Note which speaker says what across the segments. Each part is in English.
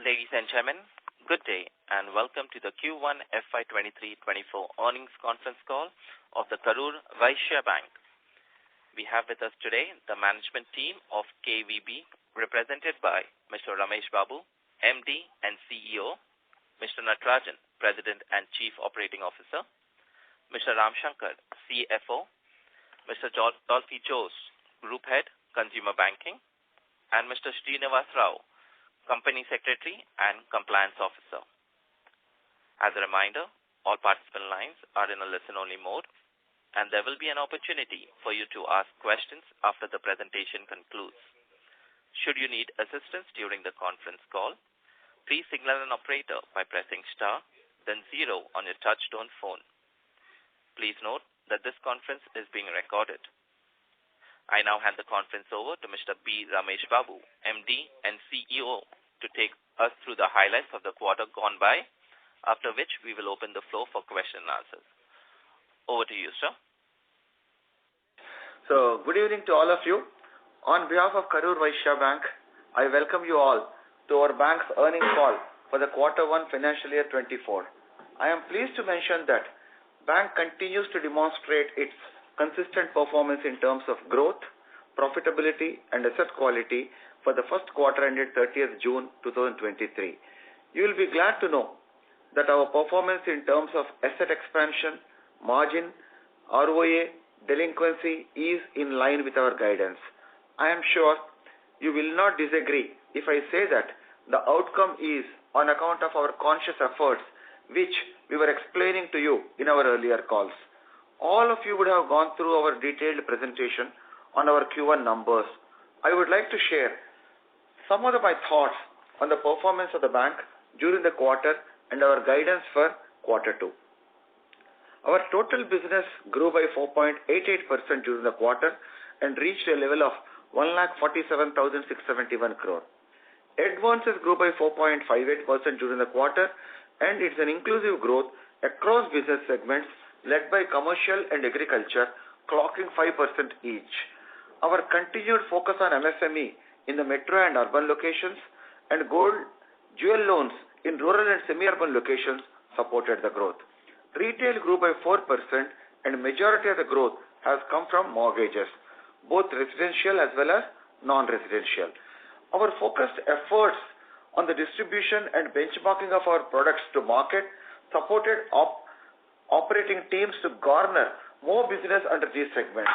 Speaker 1: Ladies and gentlemen, good day and welcome to the Q1 FY2023-24 earnings conference call of the Karur Vysya Bank. We have with us today the management team of KVB represented by Mr. Ramesh Babu, MD and CEO, Mr. Natarajan, President and Chief Operating Officer, Mr. Ram Shankar, CFO, Mr. Dolphy Jose, Group Head, Consumer Banking, and Mr. Srinivas Rao, Company Secretary and Compliance Officer. As a reminder, all participant lines are in a listen-only mode, and there will be an opportunity for you to ask questions after the presentation concludes. Should you need assistance during the conference call, please signal an operator by pressing star, then 0 on your touch-tone phone. Please note that this conference is being recorded. I now hand the conference over to Mr. B. Ramesh Babu, MD and CEO, to take us through the highlights of the quarter gone by, after which we will open the floor for question and answers. Over to you, sir.
Speaker 2: So, good evening to all of you. On behalf of Karur Vysya Bank, I welcome you all to our bank's earnings call for the Q1 financial year 24. I am pleased to mention that bank continues to demonstrate its consistent performance in terms of growth, profitability, and asset quality for the first quarter ended 30th June 2023. You will be glad to know that our performance in terms of asset expansion, margin, ROA, delinquency is in line with our guidance. I am sure you will not disagree if I say that the outcome is on account of our conscious efforts, which we were explaining to you in our earlier calls. All of you would have gone through our detailed presentation on our Q1 numbers. I would like to share some of my thoughts on the performance of the bank during the quarter and our guidance for Q2. Our total business grew by 4.88% during the quarter and reached a level of 1,47,671 crore. Advances grew by 4.58% during the quarter, and it's an inclusive growth across business segments led by commercial and agriculture, clocking 5% each. Our continued focus on MSME in the metro and urban locations and gold jewel loans in rural and semi-urban locations supported the growth. Retail grew by 4% and majority of the growth has come from mortgages, both residential as well as non-residential. Our focused efforts on the distribution and benchmarking of our products to market supported operating teams to garner more business under these segments.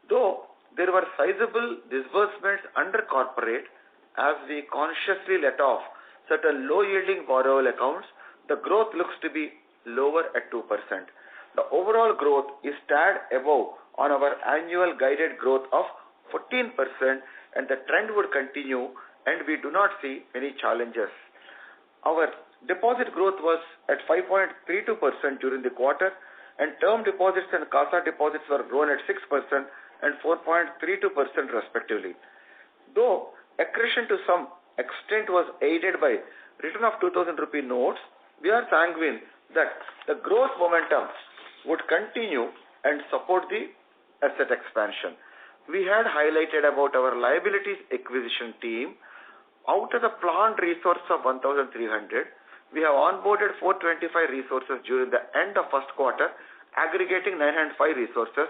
Speaker 2: Though there were sizable disbursements under corporate, as we consciously let off certain low-yielding borrower accounts, the growth looks to be lower at 2%. The overall growth is tad above on our annual guided growth of 14%, and the trend would continue, and we do not see any challenges. Our deposit growth was at 5.32% during the quarter, and term deposits and CASA deposits were grown at 6% and 4.32% respectively. Though accretion to some extent was aided by return of 2,000 rupee notes, we are sanguine that the growth momentum would continue and support the asset expansion. We had highlighted about our liabilities acquisition team. Out of the planned resource of 1,300, we have onboarded 425 resources during the end of first quarter, aggregating 905 resources.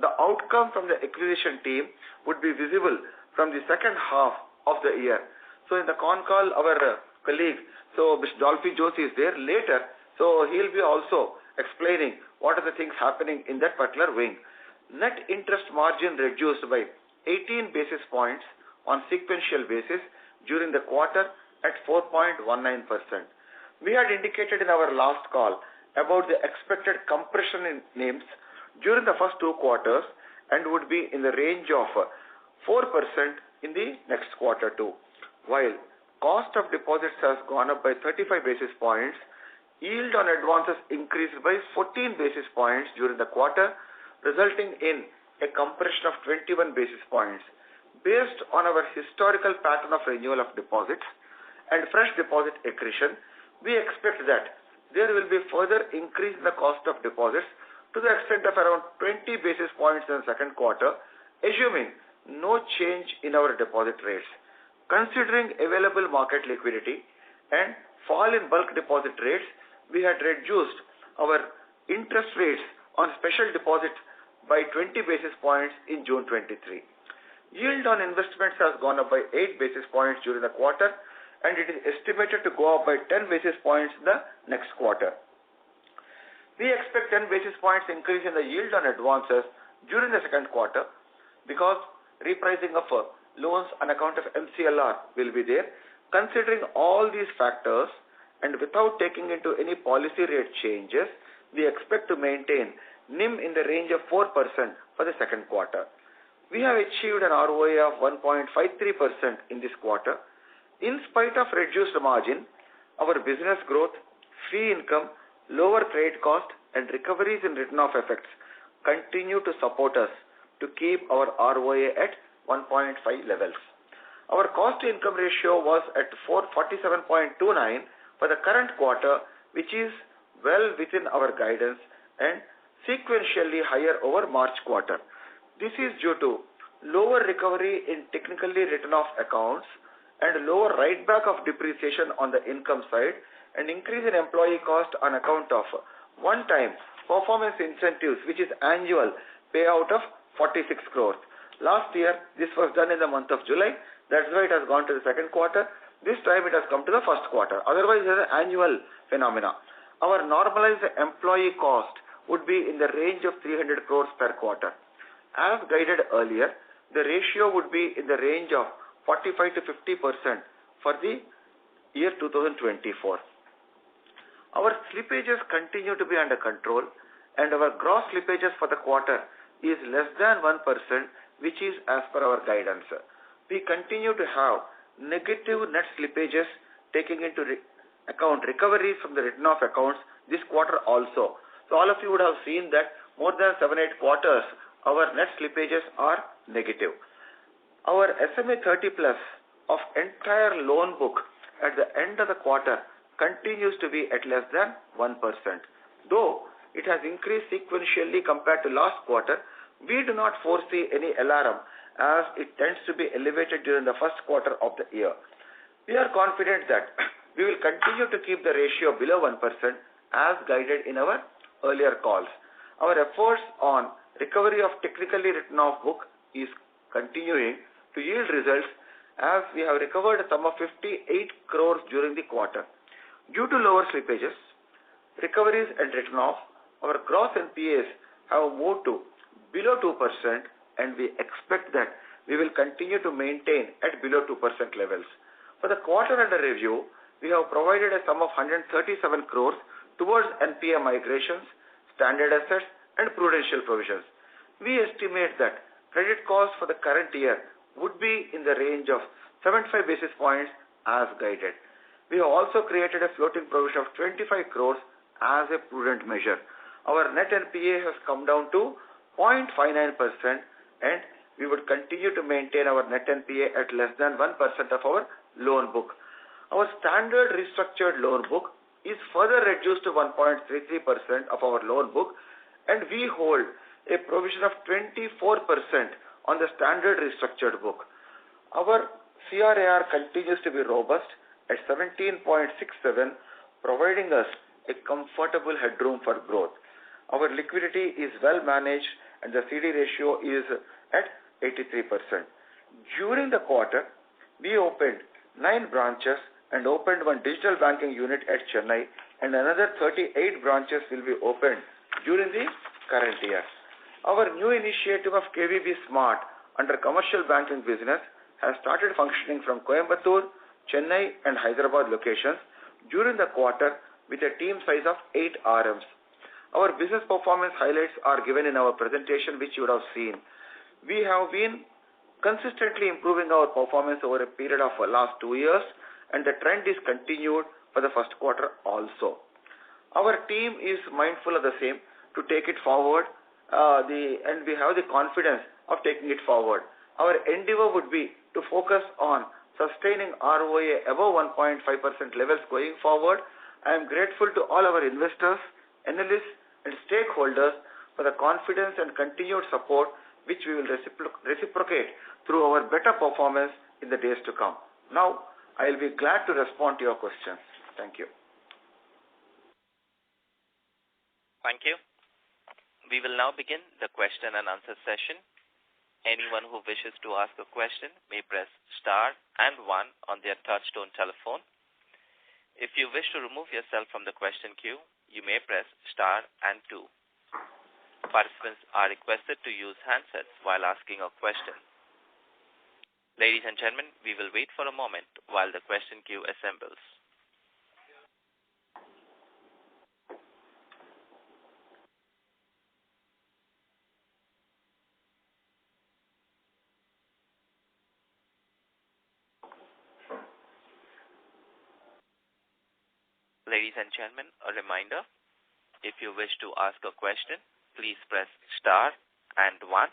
Speaker 2: The outcome from the acquisition team would be visible from the second half of the year. So in the Concall, our colleague, so Mr. Dolphy Jose is there later, so he'll be also explaining what are the things happening in that particular wing. Net interest margin reduced by 18 basis points on sequential basis during the quarter at 4.19%. We had indicated in our last call about the expected compression in NIMs during the first two quarters and would be in the range of 4% in the next quarter too. While cost of deposits has gone up by 35 basis points, yield on advances increased by 14 basis points during the quarter, resulting in a compression of 21 basis points. Based on our historical pattern of renewal of deposits and fresh deposit accretion, we expect that there will be further increase in the cost of deposits to the extent of around 20 basis points in the second quarter, assuming no change in our deposit rates. Considering available market liquidity, and fall in bulk deposit rates, we had reduced our interest rates on special deposits by 20 basis points in June 23. Yield on investments has gone up by 8 basis points during the quarter, and it is estimated to go up by 10 basis points in the next quarter. We expect 10 basis points increase in the yield on advances during the second quarter because repricing of loans on account of MCLR will be there. Considering all these factors and without taking into any policy rate changes, we expect to maintain NIM in the range of 4% for the second quarter. We have achieved an ROA of 1.53% in this quarter. In spite of reduced margin, our business growth, fee income, lower credit cost and recoveries in written-off effects continue to support us to keep our ROA at 1.5 levels. Our cost-to-income ratio was at 47.29 for the current quarter, which is well within our guidance and sequentially higher over March quarter. This is due to lower recovery in technically written-off accounts and lower write-back of depreciation on the income side and increase in employee cost on account of one-time performance incentives, which is annual payout of 46 crores. Last year, this was done in the month of July. That's why it has gone to the second quarter. This time it has come to the first quarter. Otherwise, it is an annual phenomena. Our normalized employee cost would be in the range of 300 crores per quarter. As guided earlier, the ratio would be in the range of 45 to 50% for the year 2024. Our slippages continue to be under control and our gross slippages for the quarter is less than 1%, which is as per our guidance. We continue to have negative net slippages taking into account recoveries from the written-off accounts this quarter also. So all of you would have seen that more than 7-8 quarters, our net slippages are negative. Our SMA 30 plus of entire loan book at the end of the quarter continues to be at less than 1%. Though it has increased sequentially compared to last quarter, we do not foresee any alarm as it tends to be elevated during the first quarter of the year. We are confident that we will continue to keep the ratio below 1% as guided in our earlier calls. Our efforts on recovery of technically written off book is continuing to yield results as we have recovered a sum of 58 crores during the quarter. Due to lower slippages, recoveries and written off, our gross NPAs have moved to below 2% and we expect that we will continue to maintain at below 2% levels. For the quarter under review, we have provided a sum of 137 crores towards NPA migrations, standard assets and prudential provisions. We estimate that credit costs for the current year would be in the range of 75 basis points as guided. We have also created a floating provision of 25 crores as a prudent measure. Our net NPA has come down to 0.59% and we would continue to maintain our net NPA at less than 1% of our loan book. Our standard restructured loan book is further reduced to 1.33% of our loan book and we hold a provision of 24% on the standard restructured book. Our CRAR continues to be robust at 17.67, providing us a comfortable headroom for growth. Our liquidity is well managed and the CD ratio is at 83%. During the quarter, we opened 9 branches and opened 1 digital banking unit at Chennai and another 38 branches will be opened during the current year. Our new initiative of KVB Smart under commercial banking business has started functioning from Coimbatore, Chennai and Hyderabad locations during the quarter with a team size of 8 RMs. Our business performance highlights are given in our presentation which you would have seen. We have been consistently improving our performance over a period of the last 2 years and the trend is continued for the first quarter also. Our team is mindful of the same to take it forward and we have the confidence of taking it forward. Our endeavor would be to focus on sustaining ROA above 1.5% levels going forward. I am grateful to all our investors, analysts and stakeholders for the confidence and continued support which we will reciprocate through our better performance in the days to come. Now, I'll be glad to respond to your questions. Thank you.
Speaker 1: Thank you. We will now begin the question and answer session. Anyone who wishes to ask a question may press star and 1 on their touchtone telephone. If you wish to remove yourself from the question queue, you may press star and 2. Participants are requested to use handsets while asking a question. Ladies and gentlemen, we will wait for a moment while the question queue assembles. Ladies and gentlemen, a reminder, if you wish to ask a question, please press star and 1.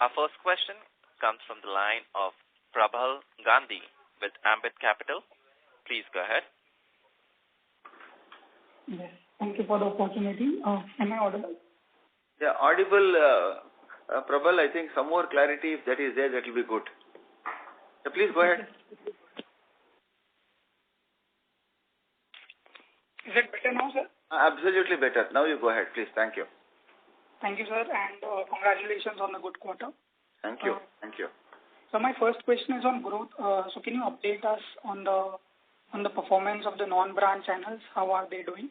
Speaker 1: Our first question comes from the line of Prabal Gandhi with Ambit Capital. Please go ahead.
Speaker 3: Yes, thank you for the opportunity. Am I audible?
Speaker 2: Yeah, audible, Prabal. I think some more clarity, if that is there, that will be good. So please go ahead.
Speaker 3: Is it better now, sir?
Speaker 2: Absolutely better. Now you go ahead, please. Thank you.
Speaker 3: Thank you, sir, and congratulations on the good quarter.
Speaker 2: Thank you. Thank you.
Speaker 3: So my first question is on growth. So can you update us on the performance of the non-branch channels? How are they doing?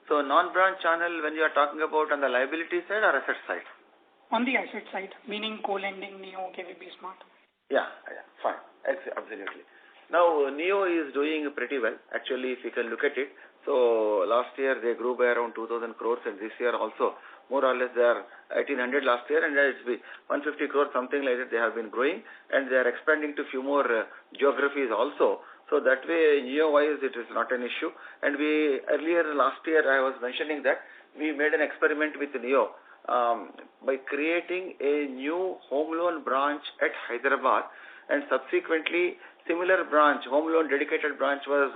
Speaker 2: So non-branch channel, when you are talking about on the liability side or asset side?
Speaker 3: On the asset side, meaning co-lending, Neo, KVB Smart.
Speaker 2: Yeah, fine. Absolutely. Now, Neo is doing pretty well. Actually, if you can look at it, so last year they grew by around 2,000 crores, and this year also more or less they are 1,800 last year, and it's 150 crores, something like that. They have been growing, and they are expanding to few more geographies also. So that way, Neo-wise, it is not an issue. And we earlier last year I was mentioning that we made an experiment with Neo by creating a new home loan branch at Hyderabad, and subsequently similar branch, home loan dedicated branch was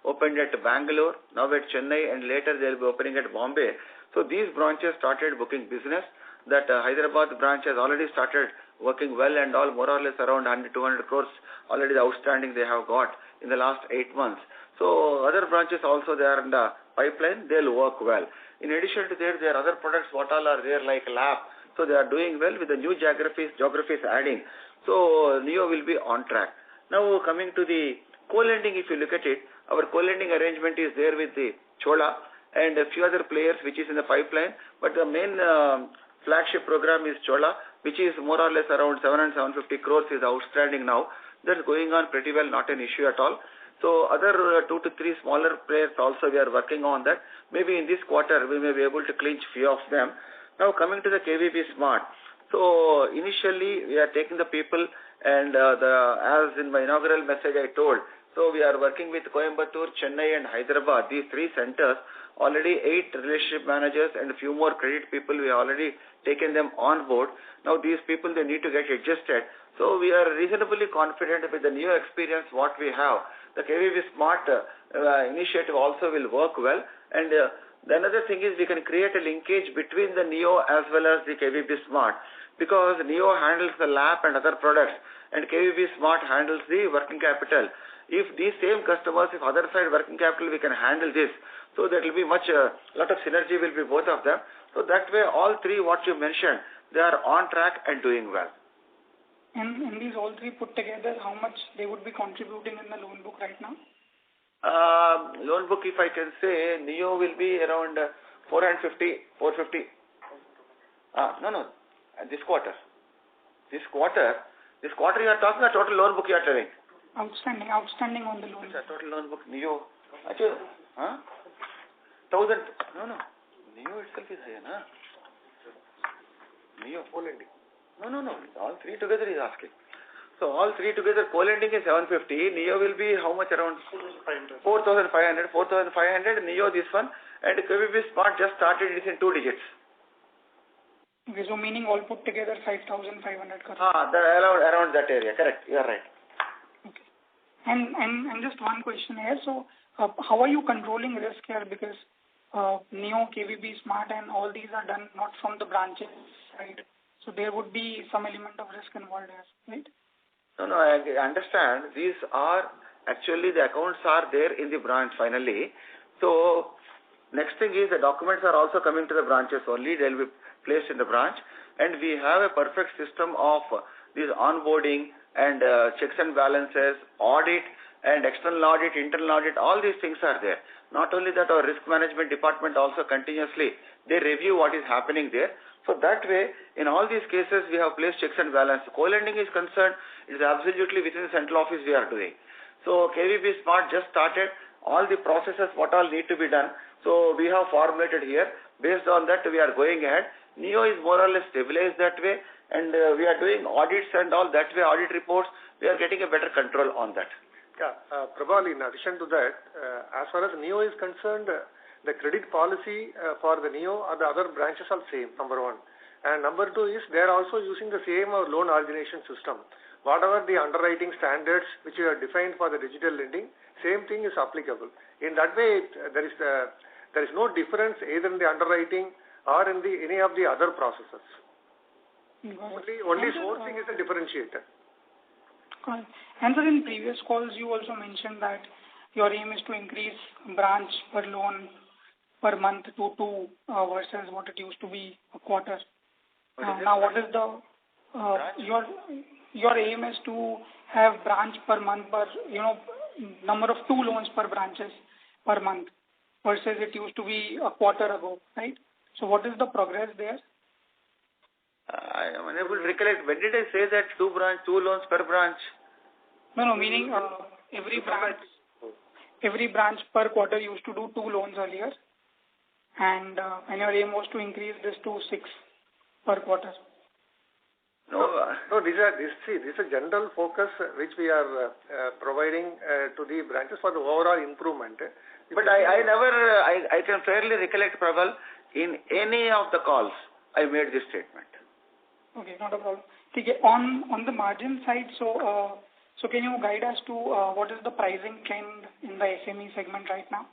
Speaker 2: opened at Bangalore, now at Chennai, and later they will be opening at Bombay. So these branches started booking business. That Hyderabad branch has already started working well, and all more or less around 100-200 crores already the outstanding they have got in the last 8 months. So other branches also they are in the pipeline, they'll work well. In addition to that, there are other products what all are there like LAP. So they are doing well with the new geographies adding. So Neo will be on track. Now coming to the co-lending, if you look at it, our co-lending arrangement is there with the Chola and a few other players which is in the pipeline, but the main flagship program is Chola, which is more or less around 750 crores is outstanding now. That's going on pretty well, not an issue at all. So other 2 to 3 smaller players also we are working on that. Maybe in this quarter we may be able to clinch few of them. Now coming to the KVB Smart. So initially we are taking the people, and as in my inaugural message I told, so we are working with Coimbatore, Chennai and Hyderabad, these 3 centers. Already 8 relationship managers and a few more credit people, we have already taken them on board. Now these people, they need to get adjusted. So we are reasonably confident with the new experience what we have. The KVB Smart initiative also will work well. And the another thing is we can create a linkage between the Neo as well as the KVB Smart, because Neo handles the LAP and other products, and KVB Smart handles the working capital. If these same customers, if other side working capital, we can handle this. So there will be lot of synergy will be both of them. So that way all 3 what you mentioned, they are on track and doing well.
Speaker 3: And these all three put together, how much they would be contributing in the loan book right now?
Speaker 2: Loan book, if I can say, Neo will be around 450. No. This quarter you are talking a total loan book you are telling.
Speaker 3: Outstanding on the loan.
Speaker 2: Total loan book, Neo. Actually, 1,000. No. Neo itself is higher, na? Neo co-lending. No. All three together is asking. So all three together, co-lending is 750. Neo will be how much around? 4,500. Neo this one. And KVB Smart just started, it is in 2 digits.
Speaker 3: Okay, so meaning all put together 5,500 crores.
Speaker 2: Around that area. Correct. You are right.
Speaker 3: Okay. And just one question here. So how are you controlling risk here? Because Neo, KVB Smart and all these are done not from the branches side. So there would be some element of risk involved here, right?
Speaker 2: No, I understand. These are actually the accounts are there in the branch finally. So next thing is the documents are also coming to the branches only. They will be placed in the branch, and we have a perfect system of this onboarding and checks and balances, audit and external audit, internal audit. All these things are there. Not only that, our risk management department also continuously they review what is happening there. So that way, in all these cases, we have placed checks and balances. Co-lending is concerned, it is absolutely within the central office we are doing. So KVB Smart just started all the processes, what all need to be done. So we have formulated here. Based on that, we are going ahead. Neo is more or less stabilized that way, and we are doing audits and all that way, audit reports. We are getting a better control on that.
Speaker 4: Prabal, in addition to that, as far as Neo is concerned, the credit policy for the Neo or the other branches are same, number one. And number two is they are also using the same loan origination system. Whatever the underwriting standards which are defined for the digital lending, same thing is applicable. In that way, there is no difference either in the underwriting or in any of the other processes. Only sourcing is a differentiator.
Speaker 3: And sir, in previous calls, you also mentioned that your aim is to increase branch per loan per month to 2 versus what it used to be a quarter. Now, what is the your aim is to have branch per month per number of 2 loans per branches per month versus it used to be a quarter ago, right? So, what is the progress there?
Speaker 2: I am unable to recollect. When did I say that 2 loans per branch?
Speaker 3: No, meaning every branch per quarter used to do 2 loans earlier, and your aim was to increase this to 6 per quarter.
Speaker 4: No, this is a general focus which we are providing to the branches for the overall improvement.
Speaker 2: But I can fairly recollect, Prabal, in any of the calls, I made this statement.
Speaker 3: Okay, not a problem. On the margin side, so can you guide us to what is the pricing trend in the SME segment right now?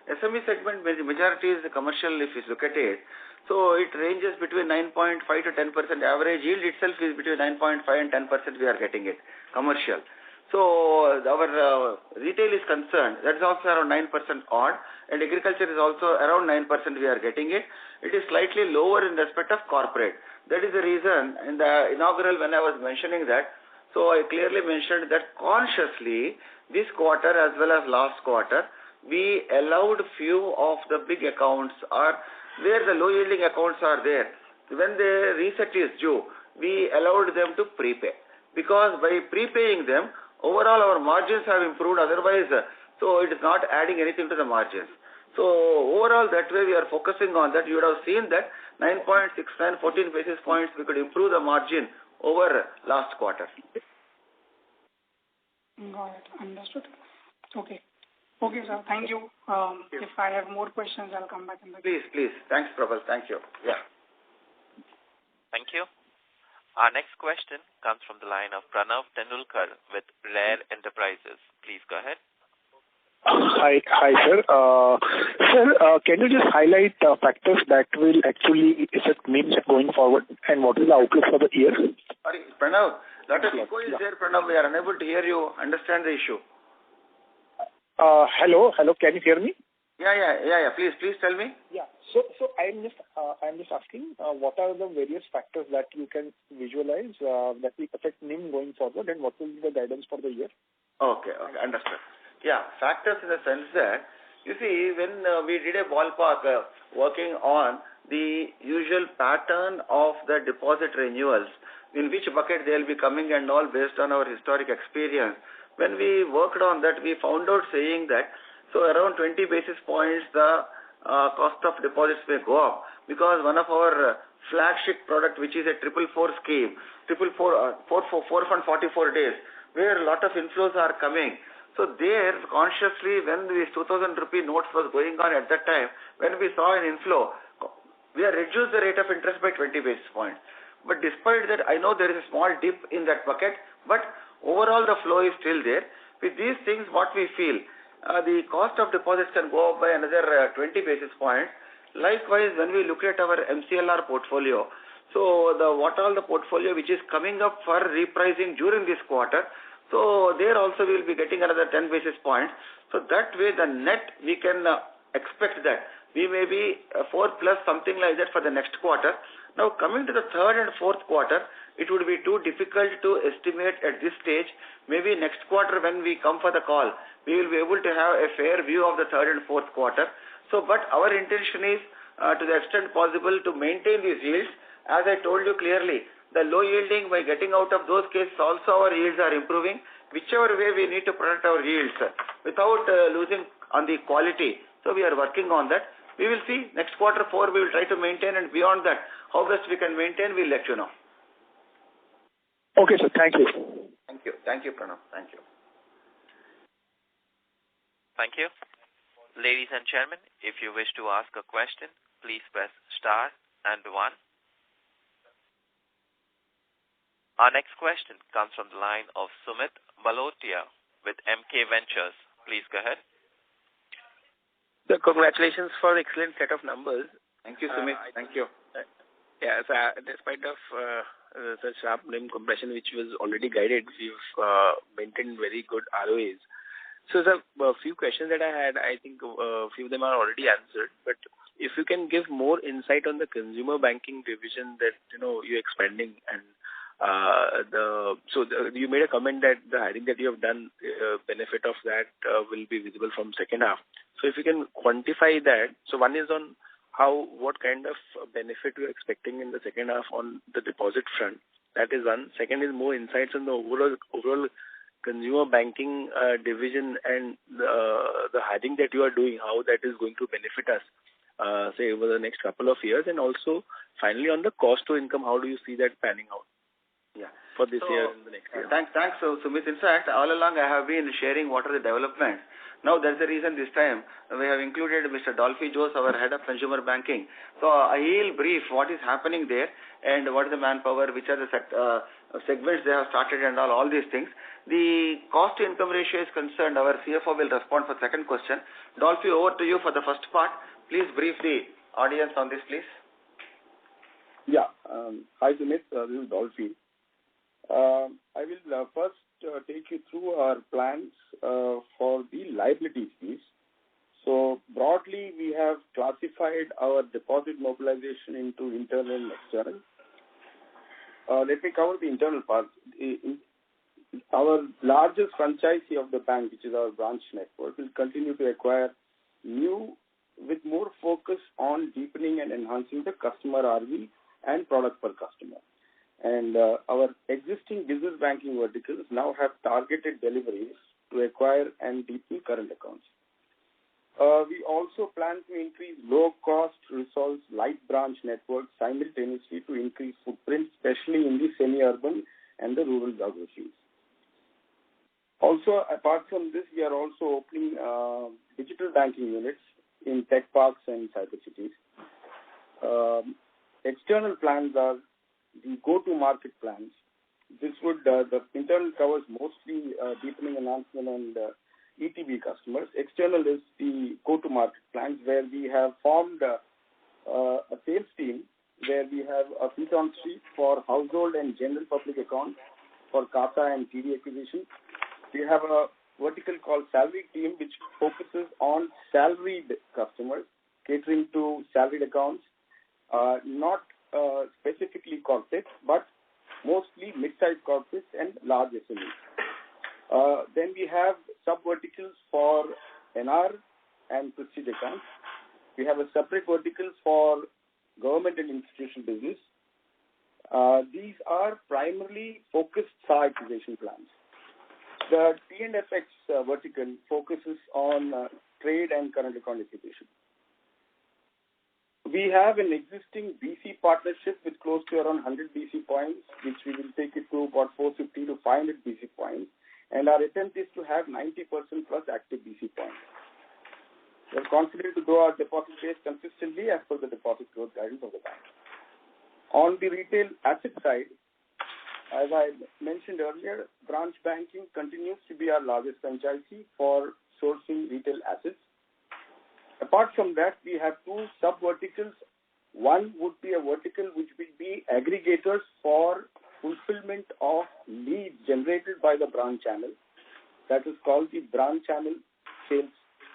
Speaker 2: SME segment, majority is the commercial if you look at it. So it ranges between 9.5 to 10%. Average yield itself is between 9.5 and 10% we are getting it, commercial. So our retail is concerned, that is also around 9% odd, and agriculture is also around 9% we are getting it. It is slightly lower in respect of corporate. That is the reason in the inaugural when I was mentioning that. So I clearly mentioned that consciously this quarter as well as last quarter, we allowed few of the big accounts or where the low yielding accounts are there. When the reset is due, we allowed them to prepay. Because by prepaying them, overall our margins have improved, otherwise, so it is not adding anything to the margins. So overall that way we are focusing on that. You would have seen that 9.69, 14 basis points we could improve the margin over last quarter.
Speaker 3: Got it. Understood. Okay, sir. Thank you. If I have more questions, I'll come back in the
Speaker 2: Please. Thanks, Prabal. Thank you. Yeah.
Speaker 1: Thank you. Our next question comes from the line of Pranav Tendulkar with Rare Enterprises. Please go ahead.
Speaker 5: Hi, sir. Sir, can you just highlight factors that will actually affect NIMs going forward, and what is the outlook for the year?
Speaker 2: Sorry, Pranav, lot of echo is there, Pranav. We are unable to hear you. Understand the issue.
Speaker 5: Hello, can you hear me?
Speaker 2: Yeah. Please tell me.
Speaker 5: Yeah. So I'm just asking, what are the various factors that you can visualize that will affect NIM going forward, and what will be the guidance for the year?
Speaker 2: Okay, understood. Yeah, factors in the sense that, you see, when we did a ballpark working on the usual pattern of the deposit renewals, in which bucket they will be coming and all based on our historic experience. When we worked on that, we found out saying that, so around 20 basis points, the cost of deposits may go up, because one of our flagship product, which is a 444 scheme, 4 fund 44 days, where a lot of inflows are coming. So there, consciously, when these 2,000 rupee notes was going on at that time, when we saw an inflow, we have reduced the rate of interest by 20 basis points. But despite that, I know there is a small dip in that bucket, but overall the flow is still there. With these things, what we feel, the cost of deposits can go up by another 20 basis points. Likewise, when we look at our MCLR portfolio, so what all the portfolio which is coming up for repricing during this quarter, so there also we will be getting another 10 basis points. So that way the net we can expect that we may be 4 plus something like that for the next quarter. Now coming to the third and fourth quarter, it would be too difficult to estimate at this stage. Maybe next quarter when we come for the call, we will be able to have a fair view of the third and fourth quarter. So, but our intention is to the extent possible to maintain these yields. As I told you clearly, the low yielding, by getting out of those cases also our yields are improving. Whichever way we need to protect our yields without losing on the quality. So we are working on that. We will see next quarter 4 we will try to maintain, and beyond that how best we can maintain, we'll let you know.
Speaker 5: Okay, sir. Thank you.
Speaker 2: Thank you, Pranav. Thank you.
Speaker 1: Thank you. Ladies and gentlemen, if you wish to ask a question, please press star and 1. Our next question comes from the line of Sumit Balotia with MK Ventures. Please go ahead.
Speaker 6: So congratulations for the excellent set of numbers.
Speaker 2: Thank you, Sumit. Thank you.
Speaker 6: Yeah, so despite of such sharp NIM compression, which was already guided, we've maintained very good ROAs. So a few questions that I had, I think a few of them are already answered. But if you can give more insight on the consumer banking division that you're expanding, and you made a comment that the hiring that you have done, benefit of that will be visible from second half. So if you can quantify that. So one is on what kind of benefit you're expecting in the second half on the deposit front. That is one. Second is more insights on the overall consumer banking division and the hiring that you are doing, how that is going to benefit us, say over the next couple of years. And also finally on the cost to income, how do you see that panning out?
Speaker 2: Yeah.
Speaker 6: For this year and the next year.
Speaker 2: Thanks. So, Sumit, in fact, all along I have been sharing what are the developments. Now, that's the reason this time we have included Mr. Dolphy Jose, our head of consumer banking. So, he'll brief what is happening there and what is the manpower, which are the segments they have started and all these things. The cost to income ratio is concerned. Our CFO will respond for second question. Dolphy, over to you for the first part. Please brief the audience on this, please.
Speaker 7: Yeah. Hi, Sumit. This is Dolphy. I will first take you through our plans for the liabilities piece. So broadly, we have classified our deposit mobilization into internal and external. Let me cover the internal part. Our largest franchisee of the bank, which is our branch network, will continue to acquire new with more focus on deepening and enhancing the customer RV and product per customer. And our existing business banking verticals now have targeted deliveries to acquire and deepen current accounts. We also plan to increase low-cost resource light branch networks simultaneously to increase footprint, especially in the semi-urban and the rural geographies. Also, apart from this, we are also opening digital banking units in tech parks and cyber cities. External plans are the go-to-market plans. This would, the internal covers mostly deepening enhancement and ETB customers. External is the go-to-market plans, where we have formed a sales team where we have a feet on street for household and general public accounts for CASA and TD acquisition. We have a vertical called salary team, which focuses on salaried customers, catering to salaried accounts, not specifically corporates, but mostly mid-sized corporates and large SMEs. Then we have sub-verticals for NR and prestige accounts. We have a separate verticals for government and institutional business. These are primarily focused SA acquisition plans. The T&FX vertical focuses on trade and current account acquisition. We have an existing BC partnership with close to around 100 BC points, which we will take it to about 450 to 500 BC points. And our attempt is to have 90% plus active BC points. We are confident to grow our deposit base consistently as per the deposit growth guidance of the bank. On the retail asset side, as I mentioned earlier, branch banking continues to be our largest franchisee for sourcing retail assets. Apart from that, we have two sub-verticals. One would be a vertical which will be aggregators for fulfillment of leads generated by the branch channel. That is called the branch channel sales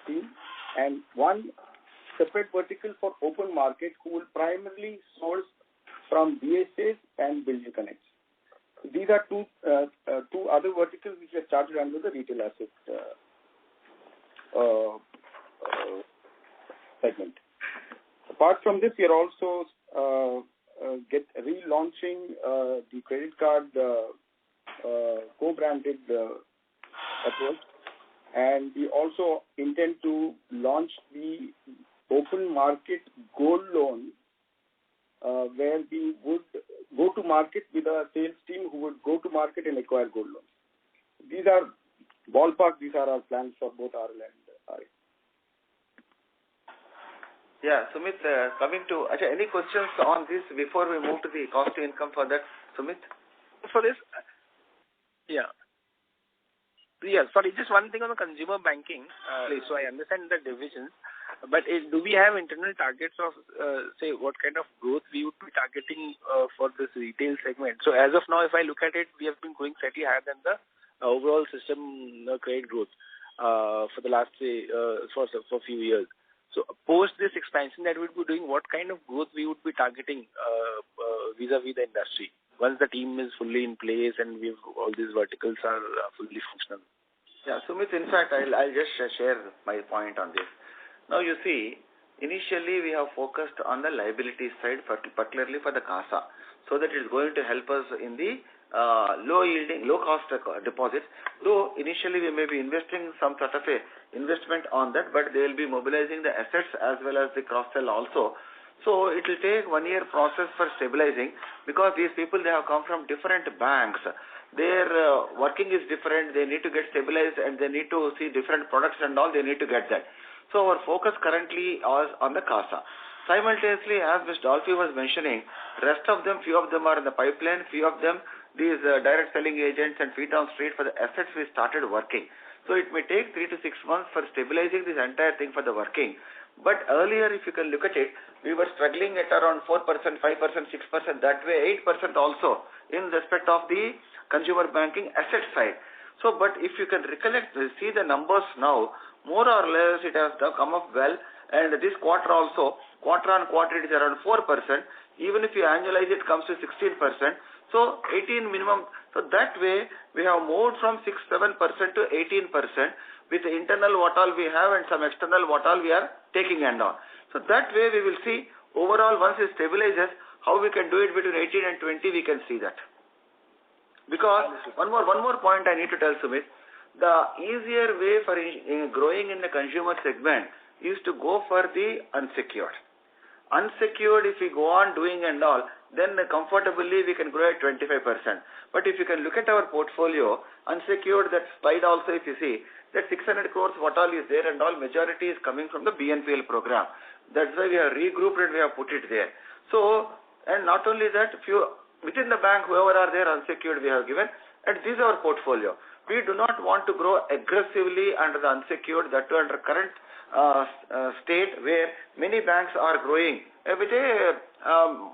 Speaker 7: team. And one separate vertical for open market who will primarily source from DSAs and building connects. These are two other verticals which are started under the retail asset segment. Apart from this, we are also relaunching the credit card co-branded approach, and we also intend to launch the open market gold loan where we would go to market with a sales team who would go to market and acquire gold loans. These are ballpark, these are our plans for both RL and RA.
Speaker 2: Yeah, Sumit, coming to, any questions on this before we move to the cost to income for that, Sumit?
Speaker 6: For this, sorry, just one thing on the consumer banking. So I understand the divisions, but do we have internal targets of, say, what kind of growth we would be targeting for this retail segment? So as of now, if I look at it, we have been going slightly higher than the overall system credit growth for the last, say, for a few years. So post this expansion that we'll be doing, what kind of growth we would be targeting vis-a-vis the industry once the team is fully in place and we've all these verticals are fully functional?
Speaker 2: Yeah, Sumit, in fact, I'll just share my point on this. Now you see, initially we have focused on the liability side, particularly for the CASA, so that it's going to help us in the low-yielding, low-cost deposits. Though initially we may be investing some sort of a investment on that, but they will be mobilizing the assets as well as the cross-sell also. So it will take 1 year process for stabilizing, because these people, they have come from different banks. Their working is different. They need to get stabilized and they need to see different products and all. They need to get that. So our focus currently is on the CASA. Simultaneously, as Mr. Dolphy was mentioning, rest of them, few of them are in the pipeline, few of them, these direct selling agents and feet on street for the assets we started working. So it may take 3 to 6 months for stabilizing this entire thing for the working. But earlier, if you can look at it, we were struggling at around 4%, 5%, 6%, that way 8% also in respect of the consumer banking asset side. So, but if you can recollect, see the numbers now, more or less it has come up well, and this quarter also, quarter on quarter it is around 4%. Even if you annualize it, comes to 16%. So 18 minimum. So that way we have moved from 6-7% to 18% with the internal what all we have and some external what all we are taking and on. So that way we will see overall once it stabilizes how we can do it between 18 and 20. We can see that. Because one more point I need to tell Sumit, the easier way for growing in the consumer segment is to go for the unsecured. Unsecured, if we go on doing and all, then comfortably we can grow at 25%. But if you can look at our portfolio, unsecured, that slide also if you see, that 600 crores what all is there and all majority is coming from the BNPL program. That's why we have regrouped and we have put it there. So, and not only that, few within the bank, whoever are there unsecured we have given, and this is our portfolio. We do not want to grow aggressively under the unsecured, that too under current state where many banks are growing with a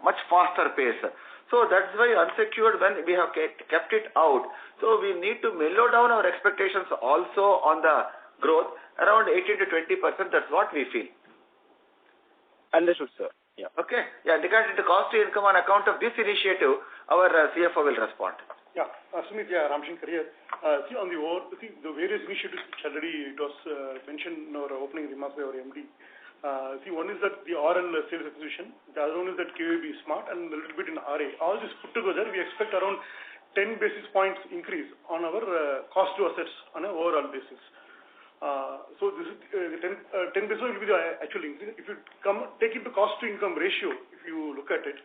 Speaker 2: much faster pace. So that's why unsecured, when we have kept it out, so we need to mellow down our expectations also on the growth around 18 to 20%. That's what we feel.
Speaker 6: Understood, sir. Yeah.
Speaker 2: Okay. Yeah, regarding the cost to income on account of this initiative, our CFO will respond.
Speaker 8: Yeah, Sumit, Ramshankar here. See, on the various initiatives which already it was mentioned in our opening remarks by our MD. See, one is that the RL sales acquisition, the other one is that KVB Smart, and a little bit in RA. All this put together, we expect around 10 basis points increase on our cost to assets on an overall basis. So this is 10 basis will be the actual increase. If you take into cost to income ratio, if you look at it,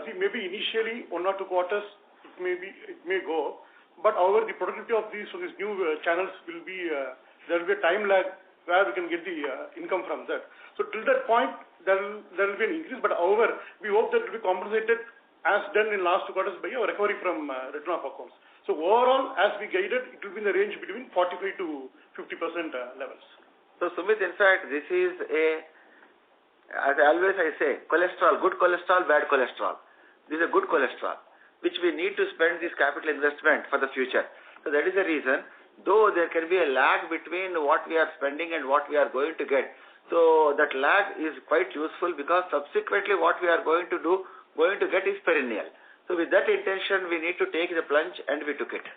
Speaker 8: see, maybe initially 1 or 2 quarters it may go, but however the productivity of these new channels will be there will be a time lag where we can get the income from that. So till that point, there will be an increase, but however, we hope that it will be compensated as done in last 2 quarters by a recovery from return of accounts. So overall, as we guided, it will be in the range between 45 to 50% levels.
Speaker 2: So Sumit, in fact, this is as always I say, cholesterol, good cholesterol, bad cholesterol. This is a good cholesterol, which we need to spend this capital investment for the future. So that is the reason. Though there can be a lag between what we are spending and what we are going to get. So that lag is quite useful because subsequently what we are going to get is perennial. So with that intention, we need to take the plunge, and we took it.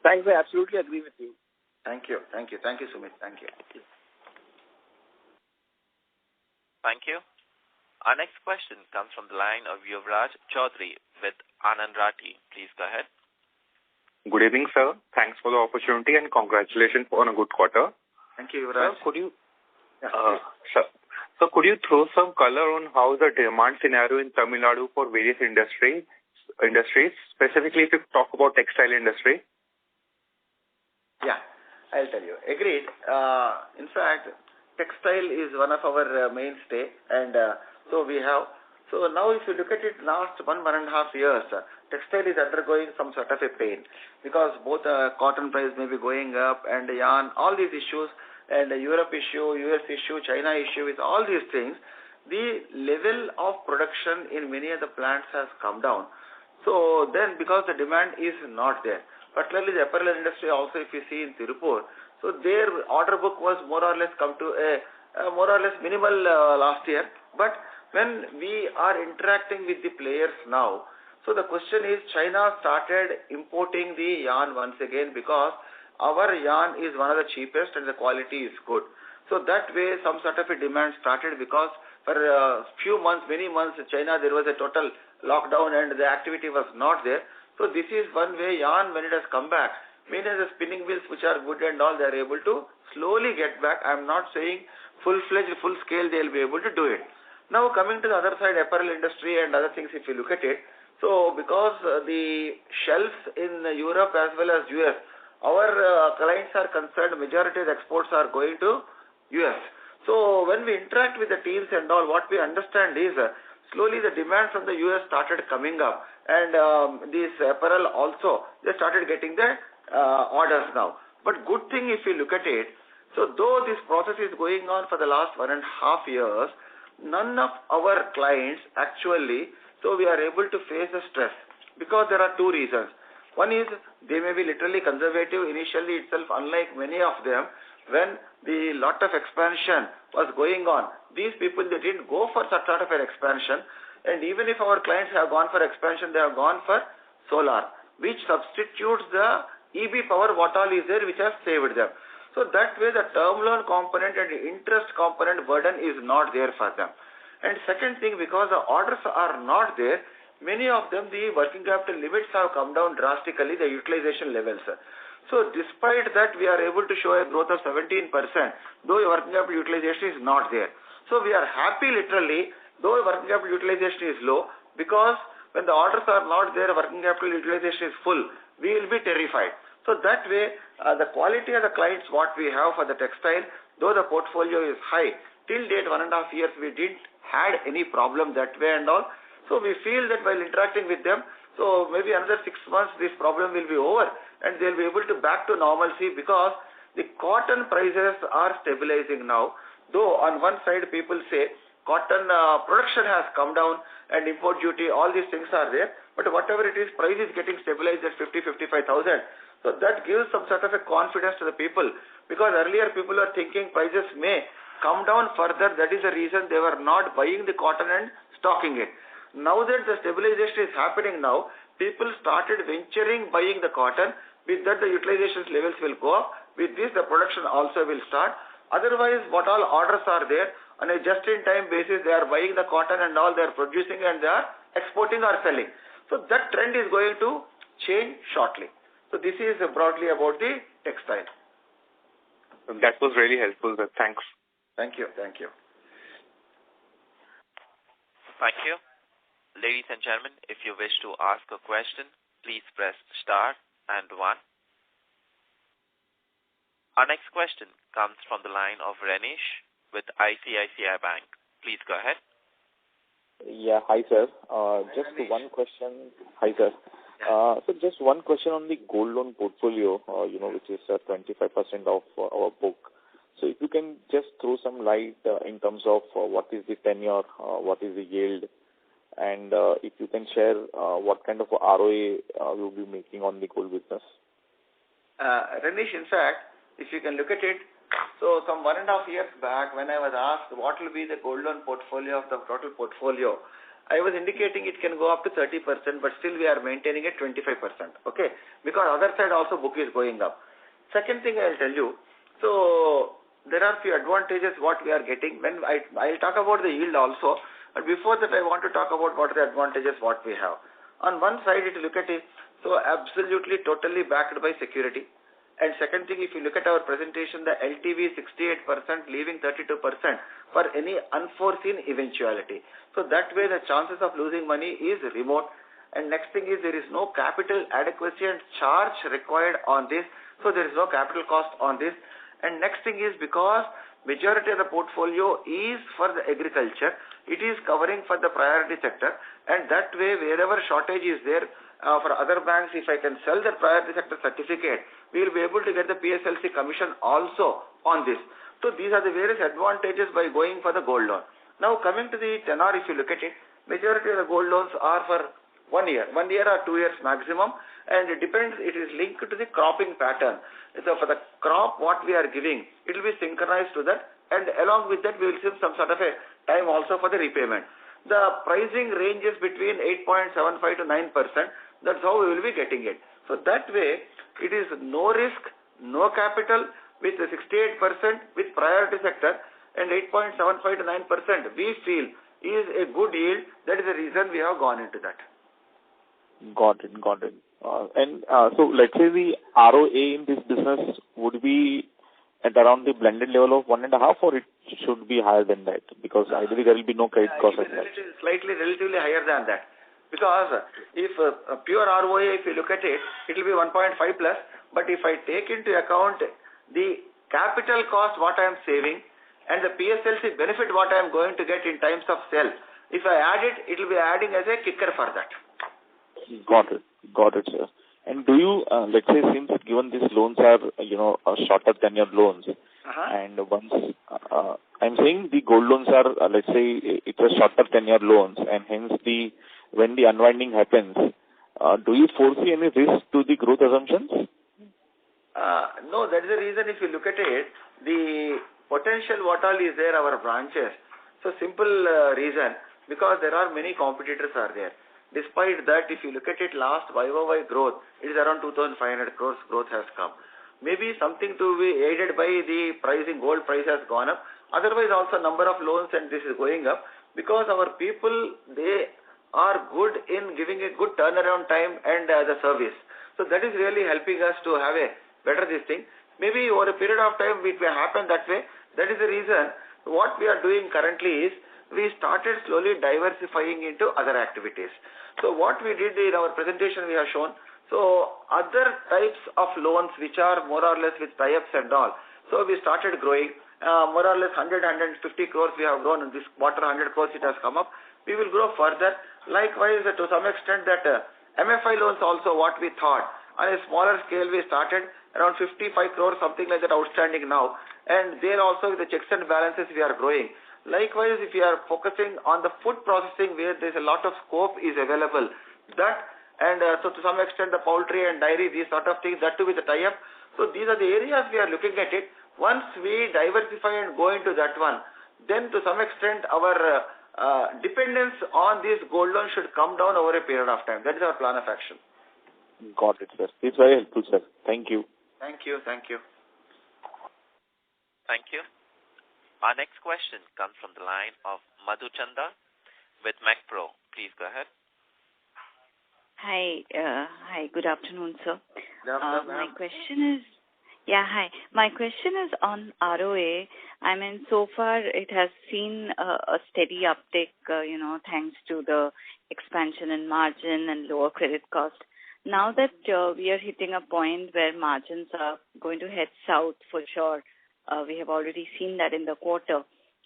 Speaker 6: Thanks, I absolutely agree with you.
Speaker 2: Thank you, Sumit. Thank you.
Speaker 1: Thank you. Our next question comes from the line of Yuvraj Chaudhary with Anand Rathi. Please go ahead.
Speaker 9: Good evening, sir. Thanks for the opportunity and congratulations on a good quarter.
Speaker 2: Thank you, Yuvraj.
Speaker 9: Sir, could you throw some color on how the demand scenario in Tamil Nadu for various industries, specifically if you talk about textile industry?
Speaker 2: Yeah, I'll tell you. Agreed. In fact, textile is one of our mainstay, and so now if you look at it, last 1.5 years, textile is undergoing some sort of a pain because both cotton price may be going up and yarn, all these issues, and the Europe issue, US issue, China issue, with all these things, the level of production in many of the plants has come down. So then because the demand is not there, particularly the apparel industry also, if you see in Tirupur, so their order book was more or less come to a more or less minimal last year. But when we are interacting with the players now, so the question is, China started importing the yarn once again because our yarn is one of the cheapest and the quality is good. So that way some sort of a demand started because for a few months, many months, China, there was a total lockdown and the activity was not there. So this is one way yarn, when it has come back, many of the spinning wheels which are good and all, they are able to slowly get back. I am not saying full-fledged, full scale they will be able to do it. Now coming to the other side, apparel industry and other things, if you look at it, so because the shelves in Europe as well as US, our clients are concerned, majority of the exports are going to US. So when we interact with the teams and all, what we understand is slowly the demand from the US started coming up, and this apparel also, they started getting the orders now. But good thing if you look at it, so though this process is going on for the last 1.5 years, none of our clients actually, so we are able to face the stress because there are two reasons. One is they may be literally conservative initially itself, unlike many of them. When the lot of expansion was going on, these people, they didn't go for such sort of an expansion, and even if our clients have gone for expansion, they have gone for solar, which substitutes the EB power what all is there, which has saved them. So that way the term loan component and the interest component burden is not there for them. And second thing, because the orders are not there, many of them, the working capital limits have come down drastically, the utilization levels. So despite that, we are able to show a growth of 17%, though working capital utilization is not there. So we are happy literally, though working capital utilization is low, because when the orders are not there, working capital utilization is full, we will be terrified. So that way, the quality of the clients what we have for the textile, though the portfolio is high, till date 1.5 years we didn't had any problem that way and all. So we feel that while interacting with them, so maybe another 6 months this problem will be over and they'll be able to back to normalcy, because the cotton prices are stabilizing now. Though on one side people say cotton production has come down and import duty, all these things are there. But whatever it is, price is getting stabilized at 55,000. So that gives some sort of a confidence to the people, because earlier people were thinking prices may come down further. That is the reason they were not buying the cotton and stocking it. Now that the stabilization is happening now, people started venturing buying the cotton. With that, the utilization levels will go up. With this, the production also will start. Otherwise, what all orders are there, on a just-in-time basis, they are buying the cotton and all, they are producing and they are exporting or selling. So that trend is going to change shortly. So this is broadly about the textile.
Speaker 9: That was really helpful, sir. Thanks.
Speaker 2: Thank you. Thank you.
Speaker 1: Thank you. Ladies and gentlemen, if you wish to ask a question, please press star and 1. Our next question comes from the line of Renish with ICICI Bank. Please go ahead.
Speaker 10: Yeah, hi sir. Just one question. Hi sir. So just one question on the gold loan portfolio, which is 25% of our book. So if you can just throw some light in terms of what is the tenure, what is the yield, and if you can share what kind of ROA we'll be making on the gold business.
Speaker 2: Renish, in fact, if you can look at it, so some 1.5 years back when I was asked what will be the gold loan portfolio of the total portfolio, I was indicating it can go up to 30%, but still we are maintaining it 25%, okay? Because other side also book is going up. Second thing I'll tell you, so there are few advantages what we are getting. When I'll talk about the yield also, but before that I want to talk about what are the advantages what we have. On one side, if you look at it, so absolutely totally backed by security. And second thing, if you look at our presentation, the LTV is 68%, leaving 32% for any unforeseen eventuality. So that way the chances of losing money is remote. And next thing is there is no capital adequacy and charge required on this. So there is no capital cost on this. And next thing is because majority of the portfolio is for the agriculture, it is covering for the priority sector. And that way wherever shortage is there, for other banks, if I can sell the priority sector certificate, we will be able to get the PSLC commission also on this. So these are the various advantages by going for the gold loan. Now coming to the tenor, if you look at it, majority of the gold loans are for 1 year or 2 years maximum, and it depends, it is linked to the cropping pattern. So for the crop what we are giving, it will be synchronized to that, and along with that we will give some sort of a time also for the repayment. The pricing ranges between 8.75 to 9%. That's how we will be getting it. So that way, it is no risk, no capital, with 68% with priority sector, and 8.75 to 9% we feel is a good yield. That is the reason we have gone into that.
Speaker 10: Got it. So let's say the ROA in this business would be at around the blended level of 1.5, or it should be higher than that? Because ideally there will be no credit cost at that.
Speaker 2: Slightly relatively higher than that. Because if pure ROA, if you look at it, it will be 1.5 plus. But if I take into account the capital cost what I am saving and the PSLC benefit what I am going to get in times of sell, if I add it, it will be adding as a kicker for that.
Speaker 10: Got it, sir. And do you, let's say, since given these loans are, shorter tenure loans, and once, I'm saying the gold loans are, let's say, it was shorter tenure loans, and hence when the unwinding happens, do you foresee any risk to the growth assumptions?
Speaker 2: No, that is the reason if you look at it, the potential what all is there, our branches. So simple reason, because there are many competitors are there. Despite that, if you look at it, last YOY growth, it is around 2,500 crores growth has come. Maybe something to be aided by the pricing, gold price has gone up. Otherwise also number of loans and this is going up, because our people, they are good in giving a good turnaround time and the service. So that is really helping us to have a better this thing. Maybe over a period of time it may happen that way. That is the reason what we are doing currently is we started slowly diversifying into other activities. So what we did in our presentation we have shown, so other types of loans which are more or less with tie-ups and all. So we started growing, more or less 150 crores we have grown in this quarter, 100 crores it has come up. We will grow further. Likewise, to some extent that MFI loans also what we thought, on a smaller scale we started around 55 crores, something like that outstanding now. And there also with the checks and balances we are growing. Likewise, if you are focusing on the food processing where there is a lot of scope is available, that and so to some extent the poultry and dairy, these sort of things, that too with the tie-up. So these are the areas we are looking at it. Once we diversify and go into that one, then to some extent our dependence on this gold loan should come down over a period of time. That is our plan of action.
Speaker 10: Got it, sir. It's very helpful, sir. Thank you.
Speaker 2: Thank you. Thank you.
Speaker 1: Thank you. Our next question comes from the line of Madhu Chanda with MacPro. Please go ahead.
Speaker 11: Hi. Good afternoon, sir.
Speaker 2: Good afternoon,
Speaker 11: my question is, my question is on ROA. I mean, so far it has seen a steady uptick, thanks to the expansion in margin and lower credit cost. Now that we are hitting a point where margins are going to head south for sure, we have already seen that in the quarter,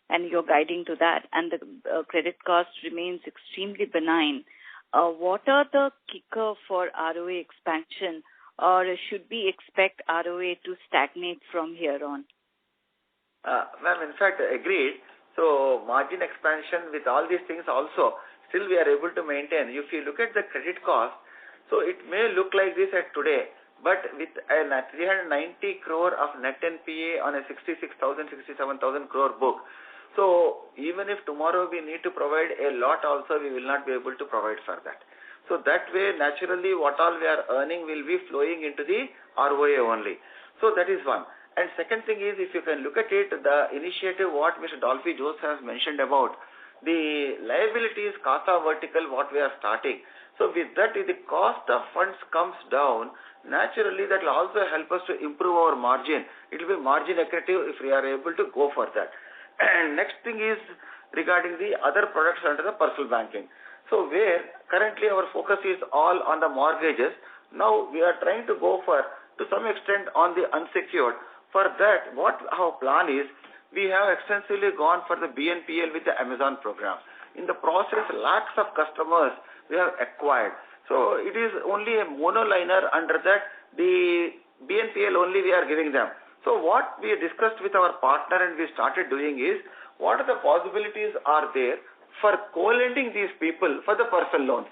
Speaker 11: and you're guiding to that, and the credit cost remains extremely benign. What are the kicker for ROA expansion, or should we expect ROA to stagnate from here on?
Speaker 2: Ma'am, in fact, agreed. So margin expansion with all these things also, still we are able to maintain. If you look at the credit cost, so it may look like this at today, but with a 390 crore of net NPA on a 66,000, 67,000 crore book, so even if tomorrow we need to provide a lot also, we will not be able to provide for that. So that way, naturally, what all we are earning will be flowing into the ROA only. So that is one. And second thing is, if you can look at it, the initiative what Mr. Dolphy Jose has mentioned about, the liabilities CASA vertical what we are starting. So with that, if the cost of funds comes down, naturally that will also help us to improve our margin. It will be margin accretive if we are able to go for that. And next thing is regarding the other products under the personal banking. So where currently our focus is all on the mortgages, now we are trying to go for, to some extent, on the unsecured. For that, what our plan is, we have extensively gone for the BNPL with the Amazon program. In the process, lakhs of customers we have acquired. So it is only a monoliner under that, the BNPL only we are giving them. So what we discussed with our partner and we started doing is, what are the possibilities are there for co-lending these people for the personal loans?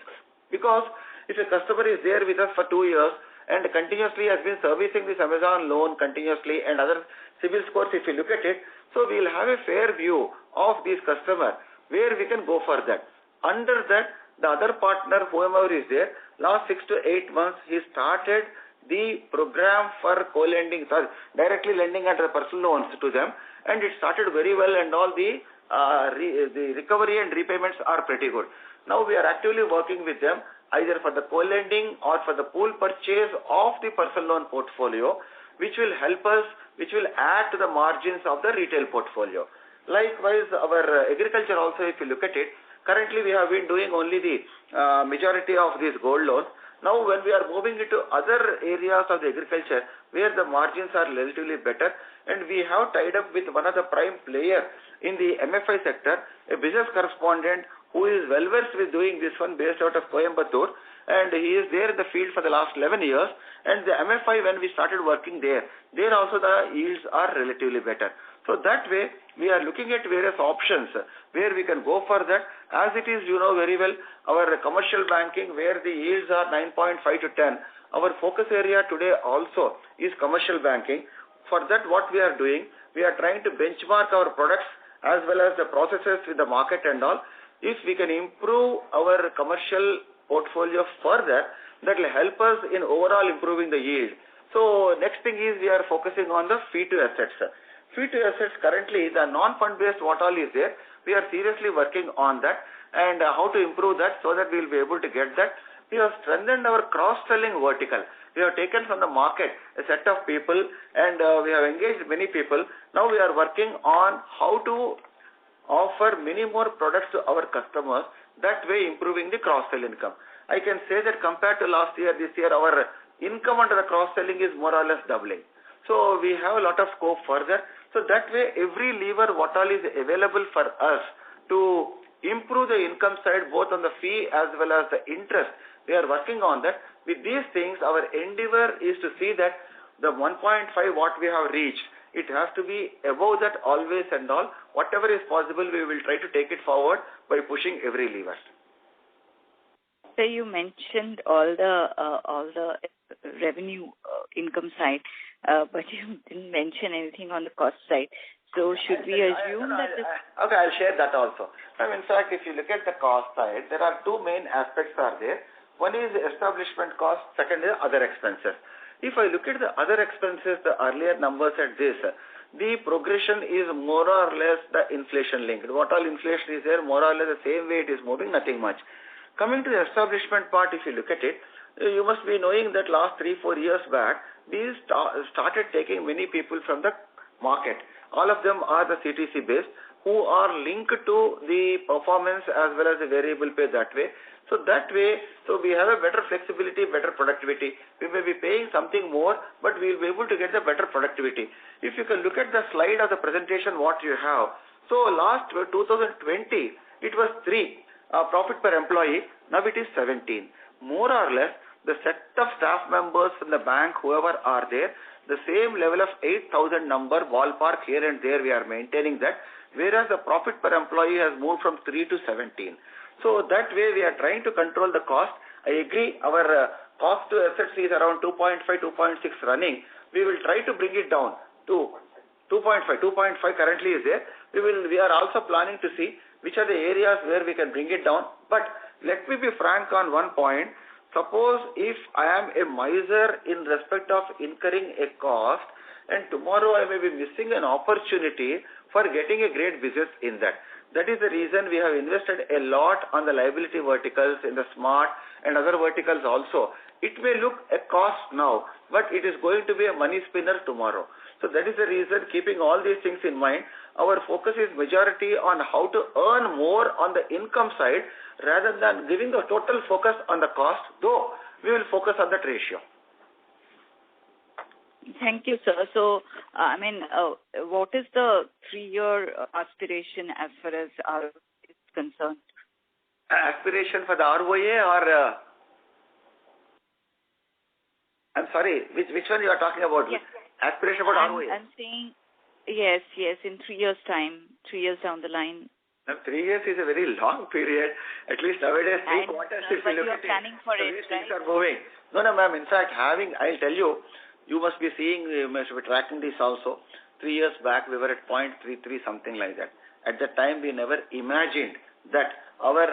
Speaker 2: Because if a customer is there with us for 2 years and continuously has been servicing this Amazon loan continuously and other CIBIL scores, if you look at it, so we will have a fair view of this customer where we can go for that. Under that, the other partner, whoever is there, last 6 to 8 months, he started the program for co-lending, directly lending under personal loans to them, and it started very well, and all the recovery and repayments are pretty good. Now we are actively working with them either for the co-lending or for the pool purchase of the personal loan portfolio, which will help us, which will add to the margins of the retail portfolio. Likewise, our agriculture also, if you look at it, currently we have been doing only the majority of these gold loans. Now when we are moving into other areas of the agriculture where the margins are relatively better, and we have tied up with one of the prime player in the MFI sector, a business correspondent who is well versed with doing this one based out of Coimbatore, and he is there in the field for the last 11 years, and the MFI when we started working there also the yields are relatively better. So that way, we are looking at various options where we can go for that. As it is, you know very well, our commercial banking where the yields are 9.5 to 10. Our focus area today also is commercial banking. For that, what we are doing, we are trying to benchmark our products as well as the processes with the market and all. If we can improve our commercial portfolio further, that will help us in overall improving the yield. So next thing is we are focusing on the fee to assets. Fee to assets currently, the non-fund based what all is there, we are seriously working on that and how to improve that so that we will be able to get that. We have strengthened our cross-selling vertical. We have taken from the market a set of people and we have engaged many people. Now we are working on how to offer many more products to our customers, that way improving the cross-sell income. I can say that compared to last year, this year our income under the cross-selling is more or less doubling. So we have a lot of scope further. So that way every lever what all is available for us to improve the income side both on the fee as well as the interest, we are working on that. With these things, our endeavor is to see that the 1.5 what we have reached It has to be above that always and all. Whatever is possible, we will try to take it forward by pushing every lever.
Speaker 11: So you mentioned all the revenue income side, but you didn't mention anything on the cost side. So should we assume that this...
Speaker 2: Okay, I'll share that also. In fact, if you look at the cost side, there are two main aspects are there. One is the establishment cost, second is other expenses. If I look at the other expenses, the earlier numbers at this, the progression is more or less the inflation linked. What all inflation is there, more or less the same way it is moving, nothing much. Coming to the establishment part, if you look at it, you must be knowing that last 3-4 years back, these started taking many people from the market. All of them are the CTC based, who are linked to the performance as well as the variable pay that way. So that way, we have a better flexibility, better productivity. We may be paying something more, but we will be able to get the better productivity. If you can look at the slide of the presentation, what you have. So last 2020, it was 3 profit per employee. Now it is 17. More or less, the set of staff members in the bank, whoever are there, the same level of 8,000 number ballpark here and there we are maintaining that, whereas the profit per employee has moved from 3 to 17. So that way we are trying to control the cost. I agree our cost to assets is around 2.5, 2.6 running. We will try to bring it down to 2.5. 2.5 currently is there. We are also planning to see which are the areas where we can bring it down. But let me be frank on one point. Suppose if I am a miser in respect of incurring a cost and tomorrow I may be missing an opportunity for getting a great business in that. That is the reason we have invested a lot on the liability verticals, in the smart and other verticals also. It may look a cost now, but it is going to be a money spinner tomorrow. So that is the reason, keeping all these things in mind, our focus is majority on how to earn more on the income side rather than giving the total focus on the cost, though we will focus on that ratio.
Speaker 11: Thank you, sir. So, what is the 3-year aspiration as far as ROA is concerned?
Speaker 2: Aspiration for the ROA or... I'm sorry, which one you are talking about?
Speaker 11: Yes.
Speaker 2: Aspiration for ROA?
Speaker 11: I'm saying, yes, in 3 years' time, 3 years down the line.
Speaker 2: Now, 3 years is a very long period. At least nowadays, 3 quarters if you look at it.
Speaker 11: But you are planning for it, right?
Speaker 2: Things are moving. No, ma'am. In fact, I'll tell you, you must be seeing, you must be tracking this also. 3 years back, we were at 0.33, something like that. At that time, we never imagined that our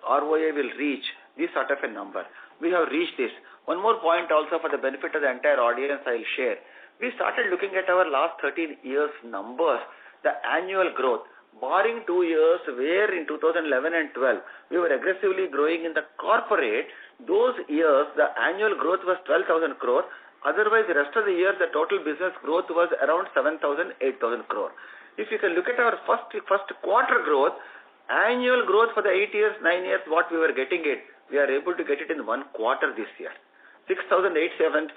Speaker 2: ROA will reach this sort of a number. We have reached this. One more point also for the benefit of the entire audience I'll share. We started looking at our last 13 years numbers, the annual growth. Barring 2 years where in 2011 and 12, we were aggressively growing in the corporate, those years the annual growth was 12,000 crore. Otherwise, the rest of the year, the total business growth was around 7,000, 8,000 crore. If you can look at our first quarter growth, annual growth for the 8 years, 9 years, what we were getting it, we are able to get it in 1 quarter this year. 6,876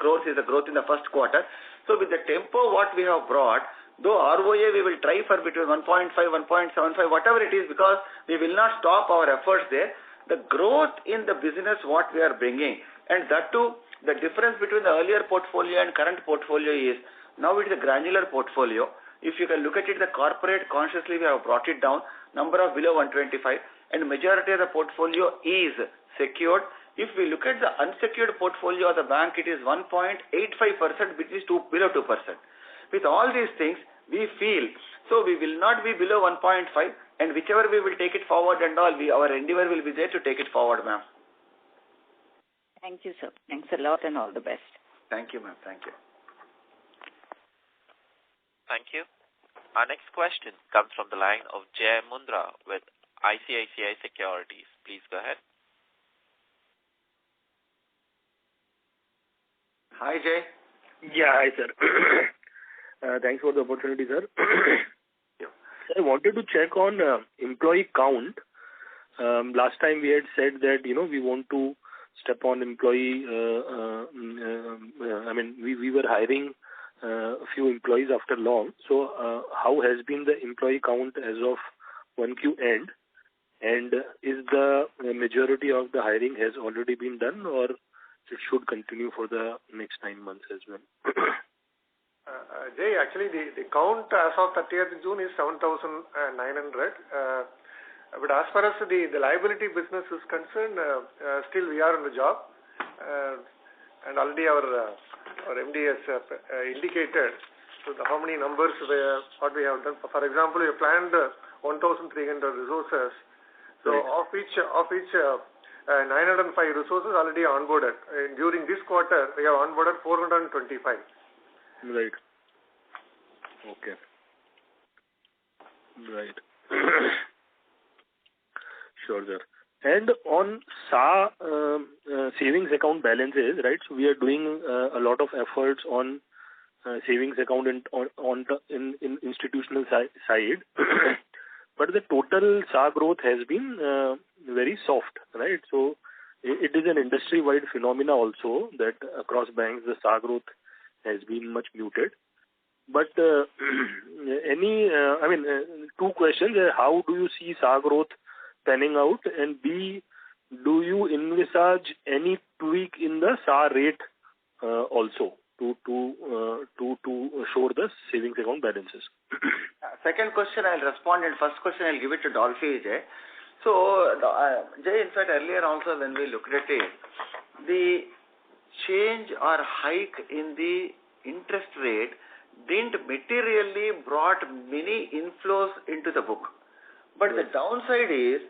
Speaker 2: crores is the growth in the first quarter. So with the tempo what we have brought, though ROA we will try for between 1.5, 1.75, whatever it is, because we will not stop our efforts there. The growth in the business what we are bringing, and that too, the difference between the earlier portfolio and current portfolio is, now it is a granular portfolio. If you can look at it, the corporate consciously we have brought it down, number of below 125, and majority of the portfolio is secured. If we look at the unsecured portfolio of the bank, it is 1.85%, which is below 2%. With all these things, we feel, so we will not be below 1.5, and whichever we will take it forward and all, our endeavor will be there to take it forward, ma'am.
Speaker 11: Thank you, sir. Thanks a lot and all the best.
Speaker 2: Thank you, ma'am. Thank you.
Speaker 1: Thank you. Our next question comes from the line of Jay Mundra with ICICI Securities. Please go ahead.
Speaker 2: Hi, Jay.
Speaker 6: Yeah, hi, sir. Thanks for the opportunity, sir. I wanted to check on employee count. Last time we had said that, we want to step on employee, we were hiring a few employees after long. So how has been the employee count as of 1Q end? And is the majority of the hiring has already been done, or it should continue for the next 9 months as well?
Speaker 4: Jay, actually the count as of 30th June is 7,900. But as far as the liability business is concerned, still we are on the job. And already our MD has indicated how many numbers what we have done. For example, we have planned 1,300 resources. So of each 905 resources already onboarded. During this quarter, we have onboarded 425.
Speaker 5: Right. Okay. Right. Sure, sir. And on SA savings account balances, right? So we are doing a lot of efforts on savings account in institutional side, but the total SA growth has been very soft, right? So it is an industry-wide phenomena also that across banks the SA growth has been much muted. But two questions: how do you see SA growth panning out, and B, do you envisage any tweak in the SA rate also to shore the savings account balances?
Speaker 2: Second question I'll respond, and first question I'll give it to Dolphy, Jay. So, Jay, in fact, earlier also when we looked at it, the change or hike in the interest rate didn't materially brought many inflows into the book. But the downside is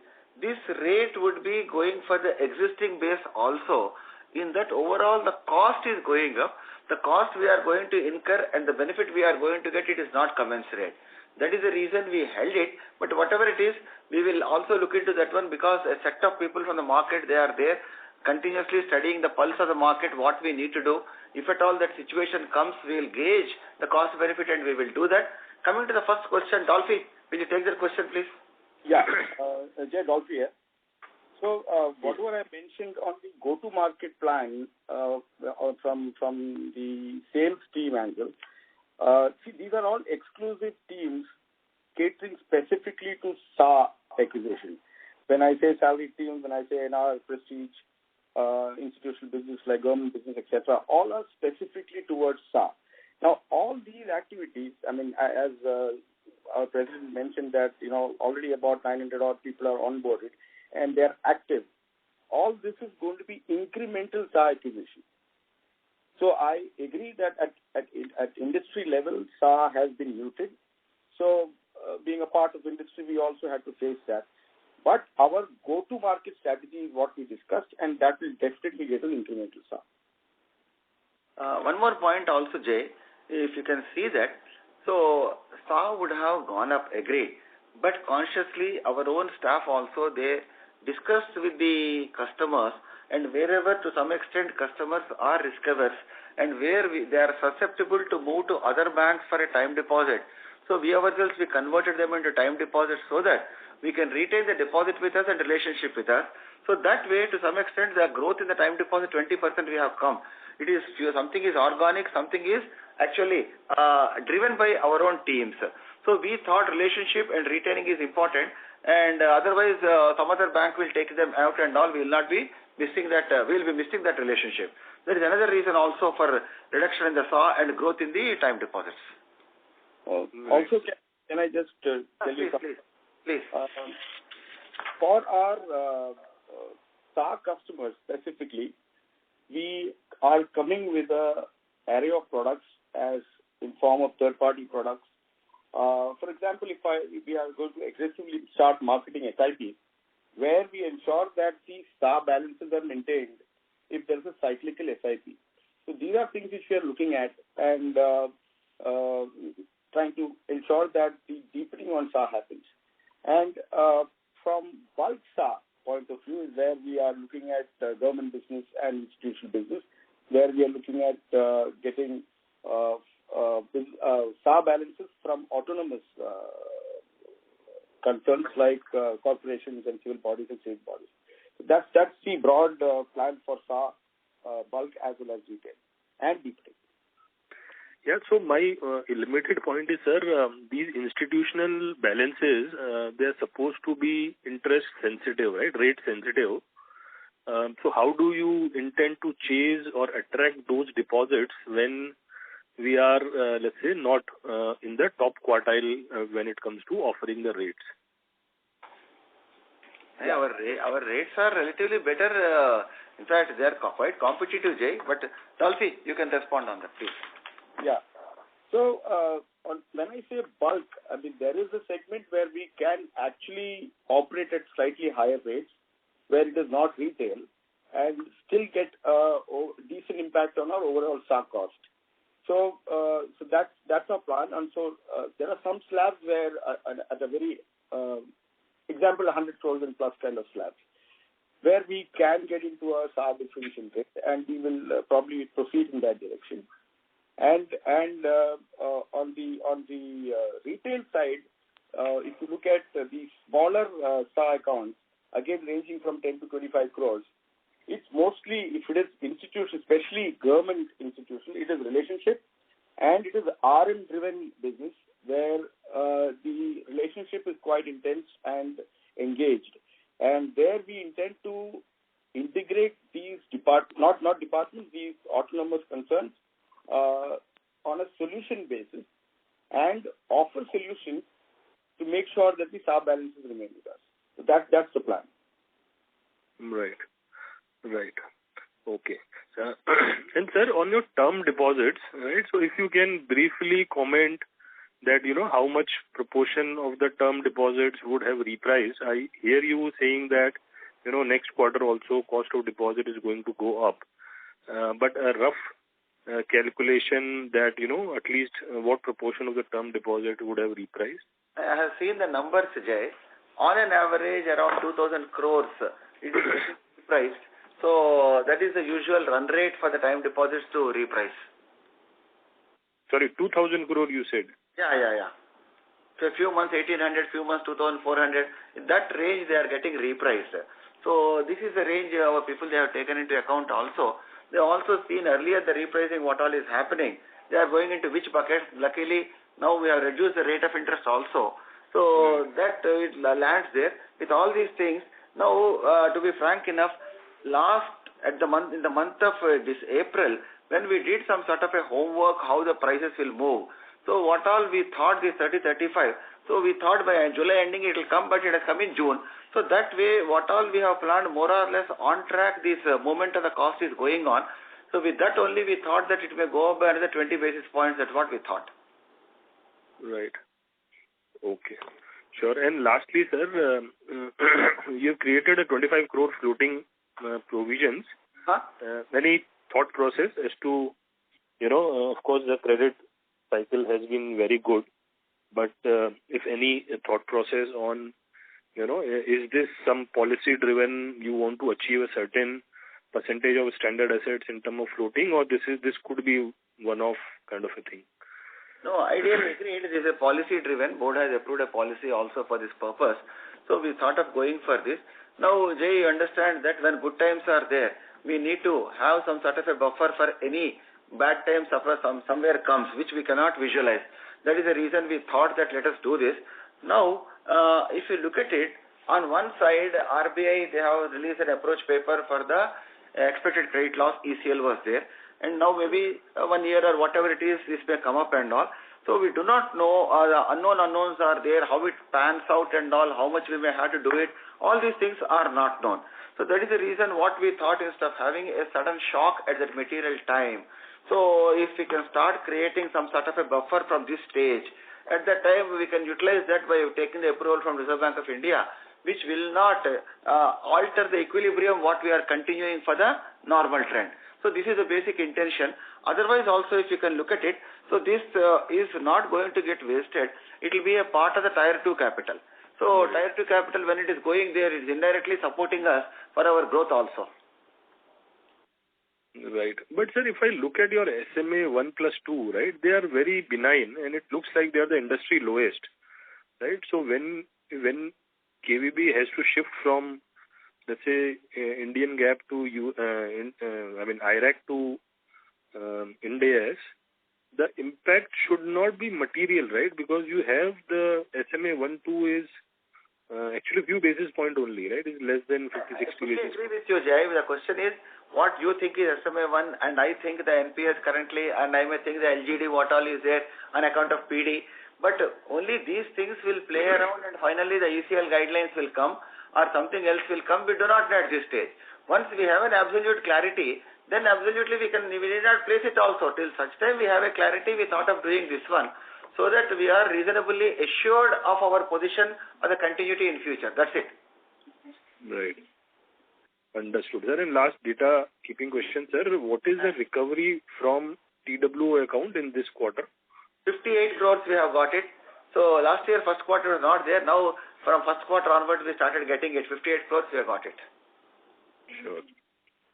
Speaker 2: this rate would be going for the existing base also, in that overall the cost is going up. The cost we are going to incur and the benefit we are going to get, it is not commensurate. That is the reason we held it. But whatever it is, we will also look into that one, because a set of people from the market, they are there continuously studying the pulse of the market, what we need to do. If at all that situation comes, we will gauge the cost benefit and we will do that. Coming to the first question, Dolphy, will you take that question, please?
Speaker 7: Yeah, Jay, Dolphy here. So whatever I mentioned on the go-to-market plan from the sales team angle, see, these are all exclusive teams catering specifically to SA acquisition. When I say salary teams, when I say NR, Prestige, institutional business like government business, etc., all are specifically towards SA. Now, all these activities, I mean, as our president mentioned that, already about 900 odd people are onboarded and they are active. All this is going to be incremental SA acquisition. So I agree that at industry level, SA has been muted. So being a part of industry, we also had to face that. But our go-to-market strategy is what we discussed, and that will definitely get an incremental SA.
Speaker 2: One more point also, Jay, if you can see that. So SA would have gone up, agreed. But consciously, our own staff also, they discussed with the customers, and wherever to some extent customers are risk averse and where they are susceptible to move to other banks for a time deposit. So we ourselves, we converted them into time deposits so that we can retain the deposit with us and relationship with us. So that way, to some extent, the growth in the time deposit, 20% we have come. It is something is organic, something is actually driven by our own teams. So we thought relationship and retaining is important, and otherwise some other bank will take them out and all. We will not be missing that. We will be missing that relationship. There is another reason also for reduction in the SA and growth in the time deposits.
Speaker 7: Also, can I just tell you something?
Speaker 2: Please.
Speaker 7: For our SA customers specifically, we are coming with an array of products as in form of third-party products. For example, if we are going to aggressively start marketing SIP, where we ensure that the SA balances are maintained if there is a cyclical SIP. So these are things which we are looking at and trying to ensure that the deepening on SA happens. And from bulk SA point of view is where we are looking at government business and institutional business, where we are looking at getting SA balances from autonomous concerns like corporations and civil bodies and state bodies. So that's the broad plan for SA, bulk as well as retail and deepening.
Speaker 5: Yeah, so my limited point is, sir, these institutional balances, they are supposed to be interest sensitive, right? Rate sensitive. So how do you intend to chase or attract those deposits when we are, let's say, not in the top quartile when it comes to offering the rates.
Speaker 2: Yeah, our rates are relatively better. In fact, they are quite competitive, Jay. But Dolphy, you can respond on that, please.
Speaker 7: Yeah. So when I say bulk, I mean there is a segment where we can actually operate at slightly higher rates, where it is not retail, and still get a decent impact on our overall SAR cost. So that's our plan. And so there are some slabs where at a very example 100 crores and plus kind of slabs, where we can get into a SAR distribution rate, and we will probably proceed in that direction. And on the retail side, if you look at the smaller SAR accounts, again ranging from 10 to 25 crores, it's mostly, if it is institutions, especially government institutions, it is relationship, and it is RM-driven business where the relationship is quite intense and engaged. And there we intend to integrate these not departments, these autonomous concerns on a solution basis and offer solutions to make sure that the SAR balances remain with us. So that's the plan.
Speaker 5: Right. Okay. And sir, on your term deposits, right? So if you can briefly comment that, how much proportion of the term deposits would have repriced. I hear you saying that, next quarter also cost of deposit is going to go up. But a rough calculation that, at least what proportion of the term deposit would have repriced?
Speaker 2: I have seen the numbers, Jay. On an average, around 2,000 crores, it is repriced. So that is the usual run rate for the time deposits to reprice.
Speaker 5: Sorry, 2,000 crore you said?
Speaker 2: Yeah. So a few months 1,800, few months 2,400. In that range, they are getting repriced. So this is the range our people they have taken into account also. They also seen earlier the repricing, what all is happening. They are going into which buckets. Luckily, now we have reduced the rate of interest also. So that it lands there. With all these things, now to be frank enough, in the month of this April, when we did some sort of a homework, how the prices will move. So what all we thought is 30-35. So we thought by July ending it will come, but it has come in June. So that way, what all we have planned more or less on track, this movement of the cost is going on. So with that only we thought that it may go up by another 20 basis points. That's what we thought.
Speaker 5: Right. Okay. Sure. And lastly, sir, you have created a 25 crore floating provisions. Any thought process as to, of course, the credit cycle has been very good, but if any thought process on, is this some policy driven, you want to achieve a certain percentage of standard assets in terms of floating, or this could be one-off kind of a thing?
Speaker 2: No, I really agree. It is a policy driven. Board has approved a policy also for this purpose. So we thought of going for this. Now, Jay, you understand that when good times are there, we need to have some sort of a buffer for any bad times somewhere comes, which we cannot visualize. That is the reason we thought that let us do this. Now, if you look at it, on one side, RBI, they have released an approach paper for the expected credit loss, ECL was there. And now maybe 1 year or whatever it is, this may come up and all. So we do not know, the unknowns are there, how it pans out and all, how much we may have to do it. All these things are not known. So that is the reason what we thought instead of having a sudden shock at that material time. So if we can start creating some sort of a buffer from this stage, at that time we can utilize that by taking the approval from Reserve Bank of India, which will not alter the equilibrium what we are continuing for the normal trend. So this is the basic intention. Otherwise also if you can look at it, so this is not going to get wasted. It will be a part of the Tier 2 capital. So Tier 2 capital, when it is going there, it is indirectly supporting us for our growth also.
Speaker 5: Right. But sir, if I look at your SMA 1+2, right, they are very benign and it looks like they are the industry lowest. Right. So when KVB has to shift from, let's say, Indian GAAP to IRAC to Ind AS, the impact should not be material, right? Because you have the SMA 1-2 is actually few basis point only, right? It's less than 50-60 basis.
Speaker 2: I agree with you, Jai. The question is, what you think is SMA1 and I think the NPS currently, and I may think the LGD what all is there on account of PD. But only these things will play around and finally the ECL guidelines will come or something else will come. We do not know at this stage. Once we have an absolute clarity, then absolutely we need not place it also. Till such time we have a clarity, we thought of doing this one so that we are reasonably assured of our position or the continuity in future. That's it.
Speaker 5: Right. Understood, sir. And last data keeping question, sir. What is the recovery from TWO account in this quarter?
Speaker 2: 58 crores we have got it. So last year first quarter was not there. Now from first quarter onwards we started getting it. 58 crores we have got it.
Speaker 5: Sure.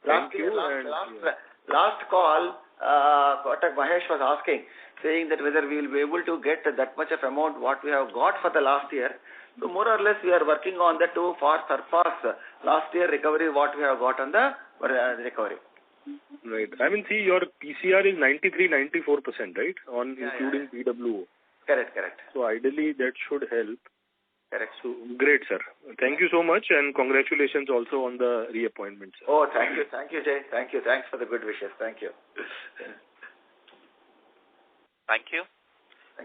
Speaker 2: Last call, Kotak Mahesh was asking, saying that whether we will be able to get that much of amount what we have got for the last year. So more or less we are working on that to far surpass last year recovery what we have got on the recovery.
Speaker 5: Right. I mean, see, your PCR is 93-94%, right? On including PWO.
Speaker 2: Correct.
Speaker 5: So ideally that should help.
Speaker 2: Correct.
Speaker 5: So great, sir. Thank you so much, and congratulations also on the reappointment, sir.
Speaker 2: Oh, thank you, Jay. Thank you. Thanks for the good wishes. Thank you.
Speaker 1: Thank you.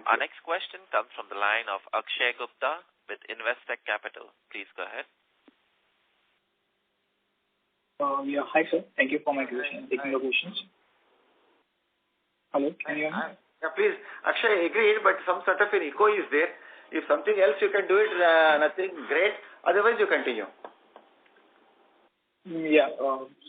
Speaker 1: Our next question comes from the line of Akshay Gupta with Investec Capital. Please go ahead.
Speaker 12: Hi, sir. Thank you for my question. Taking the questions. Hello, can you hear me?
Speaker 2: Yeah, please. Akshay, agreed, but some sort of an echo is there. If something else you can do it, nothing great. Otherwise, you continue.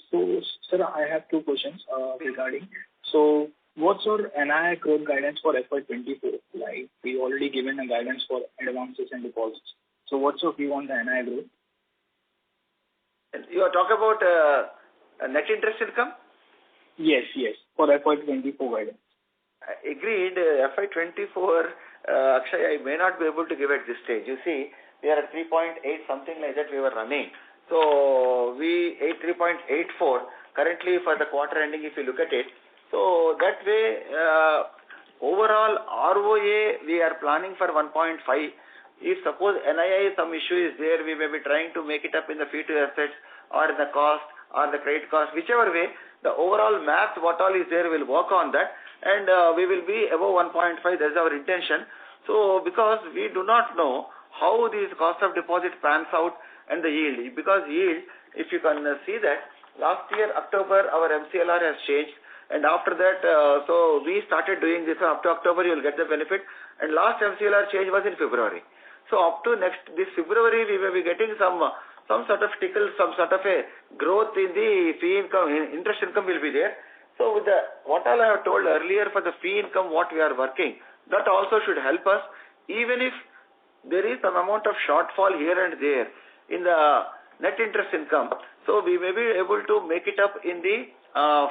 Speaker 12: So, sir, I have two questions regarding. So, what's your NII growth guidance for FY24? Like, we already given a guidance for advances and deposits. So, what's your view on the NII growth?
Speaker 2: You are talking about net interest income?
Speaker 12: Yes. For FY24 guidance.
Speaker 2: Agreed. FY24, Akshay, I may not be able to give at this stage. You see, we are at 3.8, something like that we were running. So, 3.84 currently for the quarter ending if you look at it. So, that way, overall ROA we are planning for 1.5. If suppose NII some issue is there, we may be trying to make it up in the fee to assets or the cost or the credit cost, whichever way, the overall math, what all is there, will work on that and we will be above 1.5. That is our intention. So, because we do not know how this cost of deposit pans out and the yield. Because yield, if you can see that, last year October our MCLR has changed. And after that, so we started doing this. Up to October, you will get the benefit. And last MCLR change was in February. So up to this February, we will be getting some sort of tickle, some sort of a growth in the fee income, interest income will be there. So with what all I have told earlier for the fee income, what we are working, that also should help us, even if there is some amount of shortfall here and there in the net interest income. So we may be able to make it up in the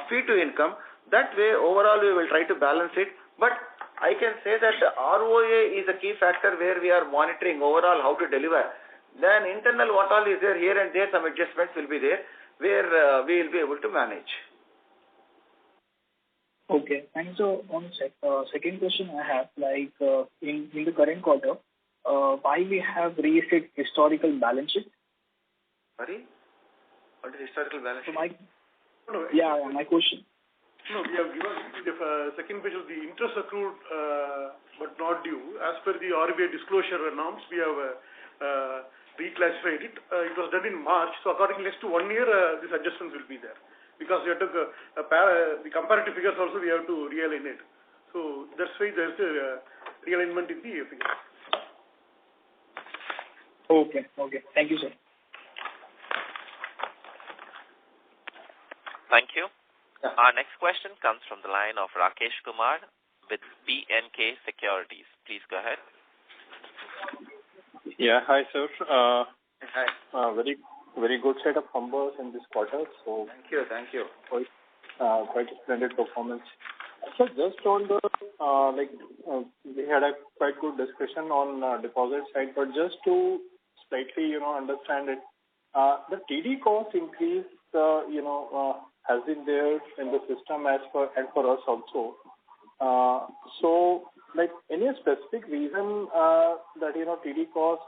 Speaker 2: fee to income. That way, overall, we will try to balance it. But I can say that ROA is a key factor where we are monitoring overall how to deliver. Then internal what all is there here and there, some adjustments will be there where we will be able to manage.
Speaker 12: Okay. And so on second question I have, like in the current quarter, why we have reissued historical balance sheet?
Speaker 2: Sorry? What is historical balance sheet?
Speaker 12: So my question.
Speaker 8: No, we have given the second page of the interest accrued but not due. As per the RBI disclosure norms, we have reclassified it. It was done in March, so accordingly next to 1 year, these adjustments will be there. Because we have to, the comparative figures also we have to realign it. So that's why there is a realignment in the figures.
Speaker 12: Okay. Thank you, sir.
Speaker 1: Thank you. Our next question comes from the line of Rakesh Kumar with BNK Securities. Please go ahead.
Speaker 13: Yeah, hi, sir.
Speaker 2: Hi.
Speaker 13: Very good set of numbers in this quarter. So
Speaker 2: Thank you.
Speaker 13: Quite a splendid performance. So just on the we had a quite good discussion on deposit side, but just to slightly understand it, the TD cost increase has been there in the system and for us also. So, like, any specific reason that TD cost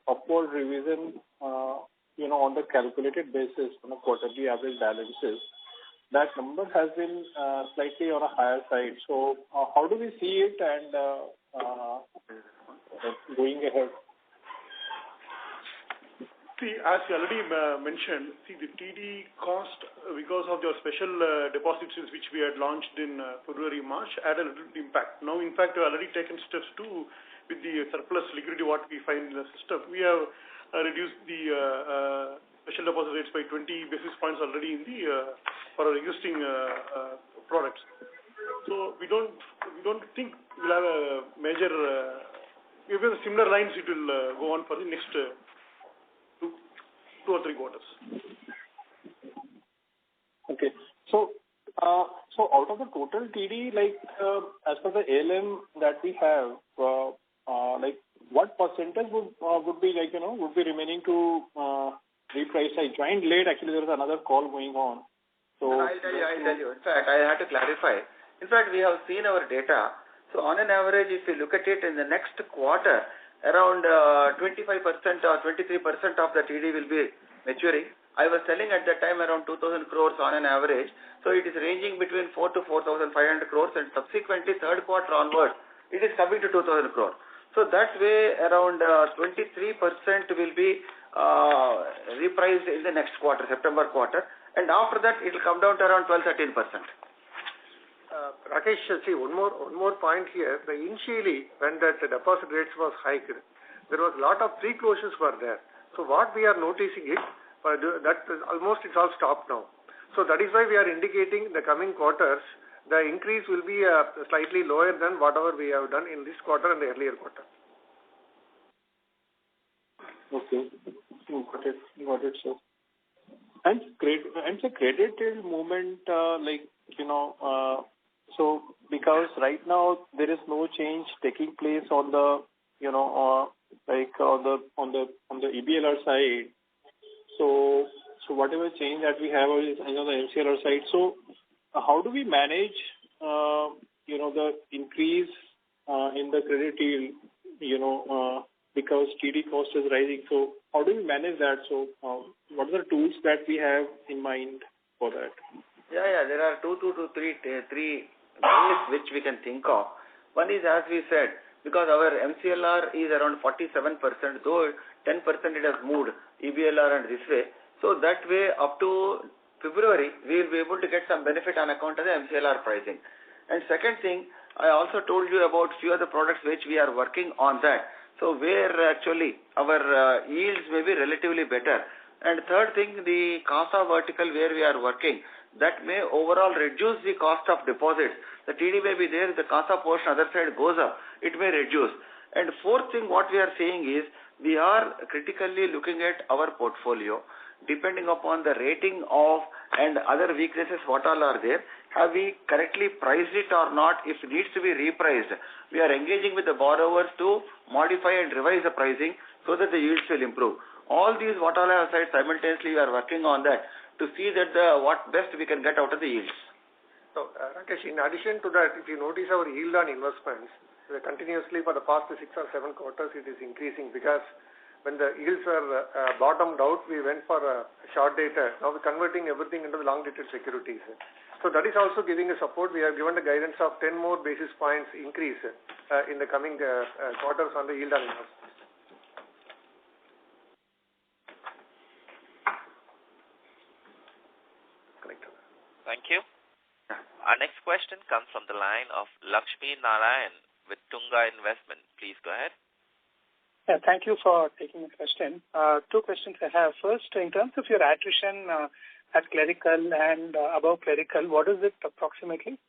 Speaker 13: upward revision on the calculated basis on a quarterly average balances that number has been slightly on a higher side. So how do we see it and going ahead?
Speaker 8: See, as you already mentioned, the TD cost, because of your special deposits which we had launched in February, March, had a little impact. Now, in fact, we have already taken steps too with the surplus liquidity what we find in the system. We have reduced the special deposit rates by 20 basis points already in the for our existing products. So we don't think we'll have a major. We have similar lines. It will go on for the next 2 or 3 quarters.
Speaker 13: Okay. So out of the total TD, like as per the ALM that we have, like what percentage would be like would be remaining to reprice? I joined late. Actually, there was another call going on. So
Speaker 2: I'll tell you. In fact, I had to clarify. In fact, we have seen our data. So on an average, if you look at it in the next quarter, around 25% or 23% of the TD will be maturing. I was selling at that time around 2,000 crores on an average. So it is ranging between 4 to 4,500 crores, and subsequently third quarter onwards, it is coming to 2,000 crores. So that way around 23% will be repriced in the next quarter, September quarter, and after that it will come down to around 12-13%.
Speaker 4: Rakesh, see one more point here. Initially, when that deposit rates was hiked, there was a lot of pre-closures were there. So what we are noticing is that almost it's all stopped now. So that is why we are indicating the coming quarters, the increase will be slightly lower than whatever we have done in this quarter and the earlier quarter.
Speaker 13: Okay, got it, sir. And the credit movement, so because right now there is no change taking place on the on the EBLR side. So whatever change that we have is on the MCLR side. So how do we manage the increase in the credit yield because TD cost is rising? So how do we manage that? So what are the tools that we have in mind for that?
Speaker 2: Yeah, there are two to three ways which we can think of. One is, as we said, because our MCLR is around 47%, though 10% it has moved, EBLR and this way. So that way, up to February, we will be able to get some benefit on account of the MCLR pricing. And second thing, I also told you about few of the products which we are working on that. So where actually our yields may be relatively better. And third thing, the CASA vertical where we are working, that may overall reduce the cost of deposits. The TD may be there, the CASA portion other side goes up, it may reduce. And fourth thing what we are saying is, we are critically looking at our portfolio, depending upon the rating of and other weaknesses what all are there, have we correctly priced it or not? If it needs to be repriced, we are engaging with the borrowers to modify and revise the pricing so that the yields will improve. All these what all are said simultaneously, we are working on that to see that what best we can get out of the yields.
Speaker 4: So, Rakesh, in addition to that, if you notice our yield on investments, continuously for the past 6 or 7 quarters, it is increasing because when the yields are bottomed out, we went for short dated. Now we're converting everything into the long dated securities. So that is also giving a support. We have given the guidance of 10 more basis points increase in the coming quarters on the yield on investments.
Speaker 1: Thank you. Our next question comes from the line of Lakshmi Narayan with Tunga Investment. Please go ahead.
Speaker 14: Yeah, thank you for taking the question. 2 questions I have. First, in terms of your attrition at clerical and above clerical, what is it approximately?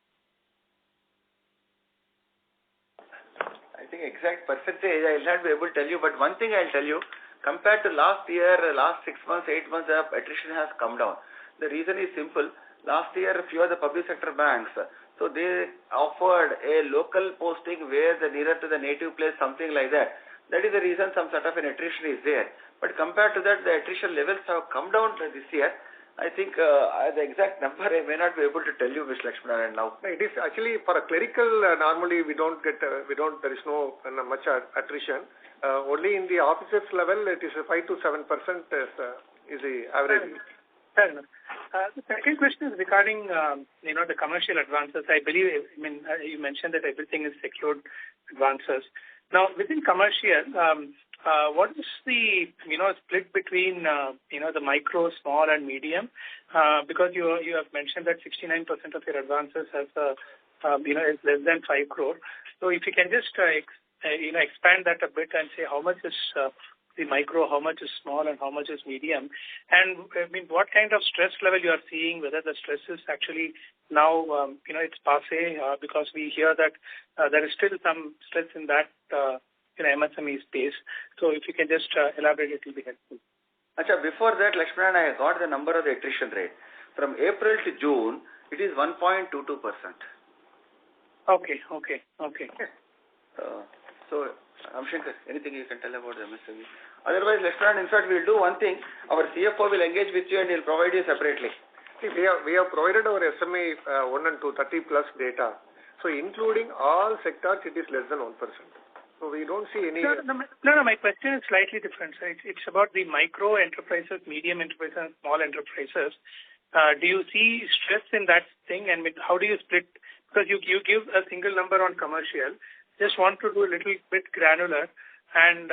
Speaker 2: I think exact percentage I will not be able to tell you, but one thing I'll tell you, compared to last year, last 6 months, 8 months, the attrition has come down. The reason is simple. Last year, a few of the public sector banks, so they offered a local posting where the nearer to the native place, something like that. That is the reason some sort of an attrition is there. But compared to that, the attrition levels have come down this year. I think the exact number I may not be able to tell you, Mr. Lakshmanaran, now.
Speaker 4: It is actually for a clerical, normally there is no much attrition. Only in the officers level, it is 5 to 7% is the average.
Speaker 14: Fair enough. The second question is regarding, the commercial advances. I believe, you mentioned that everything is secured advances. Now, within commercial, what is the, split between, the micro, small and medium? Because you have mentioned that 69% of your advances has, is less than 5 crore. So if you can just, expand that a bit and say how much is the micro, how much is small and how much is medium? And what kind of stress level you are seeing, whether the stress is actually now, it's passé, because we hear that there is still some stress in that, MSME space. So if you can just elaborate, it will be helpful.
Speaker 2: Acha, before that, Lakshman, I got the number of the attrition rate. From April to June, it is 1.22%.
Speaker 14: Okay.
Speaker 2: So, Amshankar, anything you can tell about the MSME? Otherwise, Lakshman, in fact, we'll do one thing. Our CFO will engage with you and he'll provide you separately.
Speaker 4: See, we have provided our SME 1 and 2, 30 plus data. So, including all sectors, it is less than 1%. So, we don't see any...
Speaker 14: No, my question is slightly different. So it's about the micro enterprises, medium enterprises, and small enterprises. Do you see stress in that thing? And how do you split? Because you give a single number on commercial. Just want to do a little bit granular. And,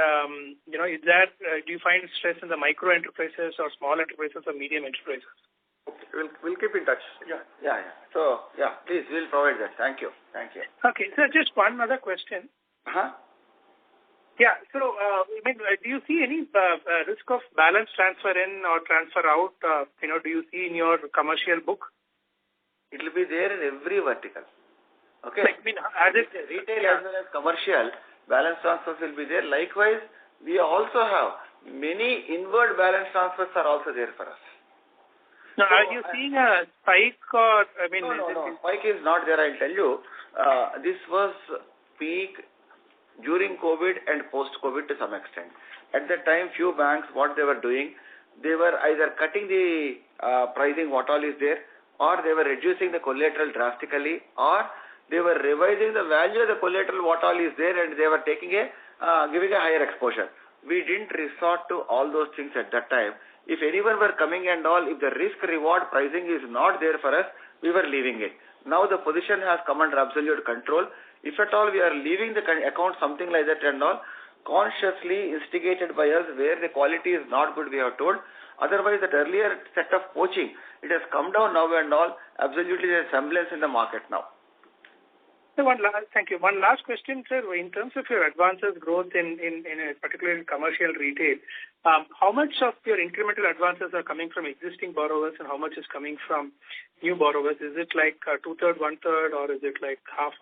Speaker 14: is that, do you find stress in the micro enterprises or small enterprises or medium enterprises?
Speaker 4: Okay, we'll keep in touch.
Speaker 2: Yeah. So, please, we'll provide that. Thank you.
Speaker 14: Okay, so just one other question. Yeah, so, do you see any risk of balance transfer in or transfer out? Do you see in your commercial book?
Speaker 2: It will be there in every vertical. Okay. Retail as well as commercial, balance transfers will be there. Likewise, we also have many inward balance transfers are also there for us.
Speaker 14: Now, are you seeing a spike or,
Speaker 2: No, spike is not there, I'll tell you. This was peak during COVID and post-COVID to some extent. At that time, few banks, what they were doing, they were either cutting the pricing, what all is there, or they were reducing the collateral drastically, or they were revising the value of the collateral, what all is there, and they were taking giving a higher exposure. We didn't resort to all those things at that time. If anyone were coming and all, if the risk-reward pricing is not there for us, we were leaving it. Now the position has come under absolute control. If at all we are leaving the account, something like that and all, consciously instigated by us, where the quality is not good, we have told. Otherwise, that earlier set of poaching, it has come down now and all. Absolutely, there is semblance in the market now.
Speaker 14: So thank you. One last question, sir. In terms of your advances growth in particularly commercial retail, how much of your incremental advances are coming from existing borrowers and how much is coming from new borrowers? Is it like 2/3, 1/3, or is it like half?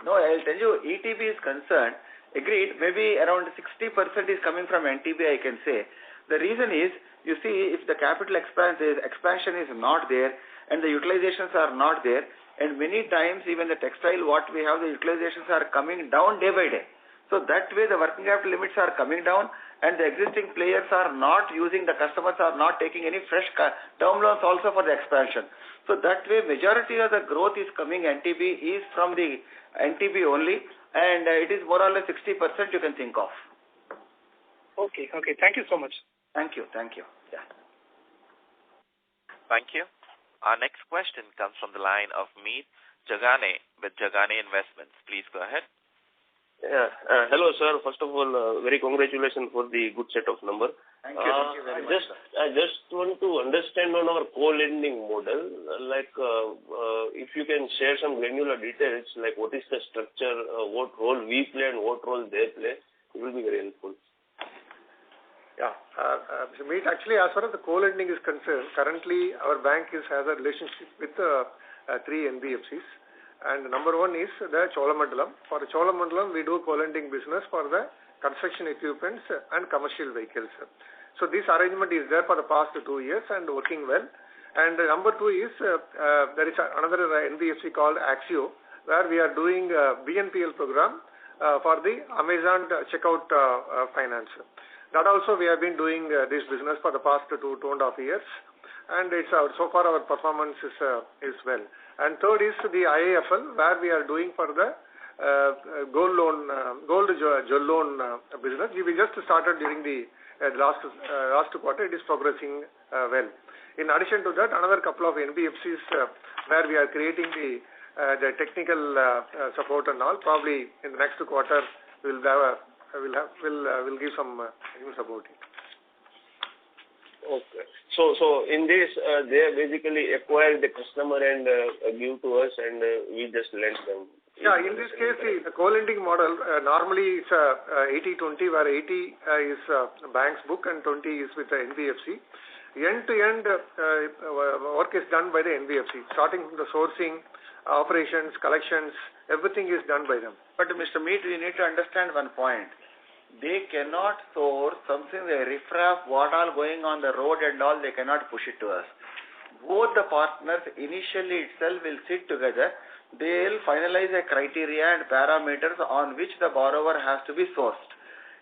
Speaker 2: No, I'll tell you, ETB is concerned. Agreed, maybe around 60% is coming from NTB, I can say. The reason is, you see, if the capital expansion is not there and the utilizations are not there, and many times even the textile what we have, the utilizations are coming down day by day. So that way the working capital limits are coming down and the existing players are not using, the customers are not taking any fresh term loans also for the expansion. So that way majority of the growth is coming NTB is from the NTB only, and it is more or less 60% you can think of.
Speaker 14: Okay. Thank you so much.
Speaker 2: Thank you. Yeah.
Speaker 1: Thank you. Our next question comes from the line of Meet Jagane with Jagane Investments. Please go ahead.
Speaker 15: Yeah. Hello, sir. First of all, very congratulations for the good set of numbers.
Speaker 2: Thank you. Thank you very much.
Speaker 15: I just want to understand on our co-lending model, if you can share some granular details, like what is the structure, what role we play and what role they play, it will be very helpful.
Speaker 4: Yeah. Meet, actually, as far as the co-lending is concerned, currently our bank has a relationship with 3 NBFCs. And number 1 is the Cholamandalam. For the Cholamandalam, we do co-lending business for the construction equipments and commercial vehicles. So this arrangement is there for the past 2 years and working well. And number 2 is there is another NBFC called Axio, where we are doing BNPL program for the Amazon checkout finance. That also we have been doing this business for the past 2.5 years, and it's so far our performance is well. And third is the IAFL, where we are doing for the gold jewel loan business. We just started during the last quarter. It is progressing well. In addition to that, another couple of NBFCs where we are creating the technical support and all. Probably in the next quarter, we'll give some news about it.
Speaker 15: Okay. So in this, they basically acquire the customer and give to us, and we just lend them.
Speaker 4: Yeah, in this case, the co-lending model, normally it's 80-20, where 80 is bank's book and 20 is with the NBFC. End-to-end work is done by the NBFC, starting from the sourcing, operations, collections, everything is done by them.
Speaker 2: But Mr. Meet, we need to understand one point. They cannot source something, they riffraff, what all going on the road and all, they cannot push it to us. Both the partners initially itself will sit together. They'll finalize a criteria and parameters on which the borrower has to be sourced.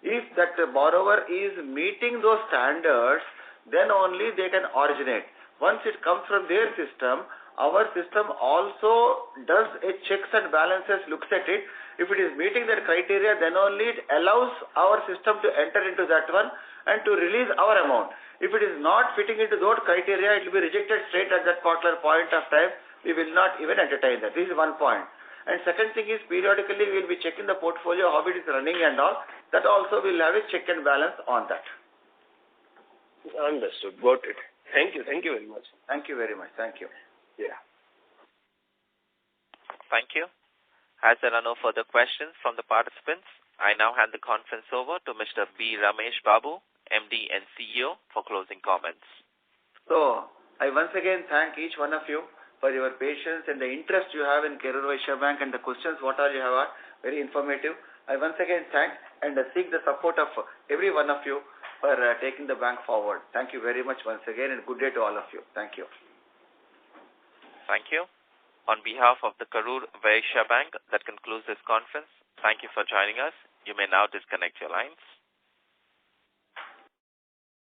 Speaker 2: If that borrower is meeting those standards, then only they can originate. Once it comes from their system, our system also does a checks and balances, looks at it. If it is meeting their criteria, then only it allows our system to enter into that one and to release our amount. If it is not fitting into those criteria, it will be rejected straight at that particular point of time. We will not even entertain that. This is one point. And second thing is, periodically we will be checking the portfolio, how it is running and all. That also will have a check and balance on that.
Speaker 15: Understood. Got it. Thank you. Thank you very much.
Speaker 2: Thank you very much. Thank you.
Speaker 15: Yeah.
Speaker 1: Thank you. As there are no further questions from the participants, I now hand the conference over to Mr. B. Ramesh Babu, MD and CEO, for closing comments.
Speaker 2: So, I once again thank each one of you for your patience and the interest you have in Karur Vysya Bank, and the questions what all you have are very informative. I once again thank and seek the support of every one of you for taking the bank forward. Thank you very much once again, and good day to all of you. Thank you.
Speaker 1: Thank you. On behalf of the Karur Vysya Bank, that concludes this conference. Thank you for joining us. You may now disconnect your lines.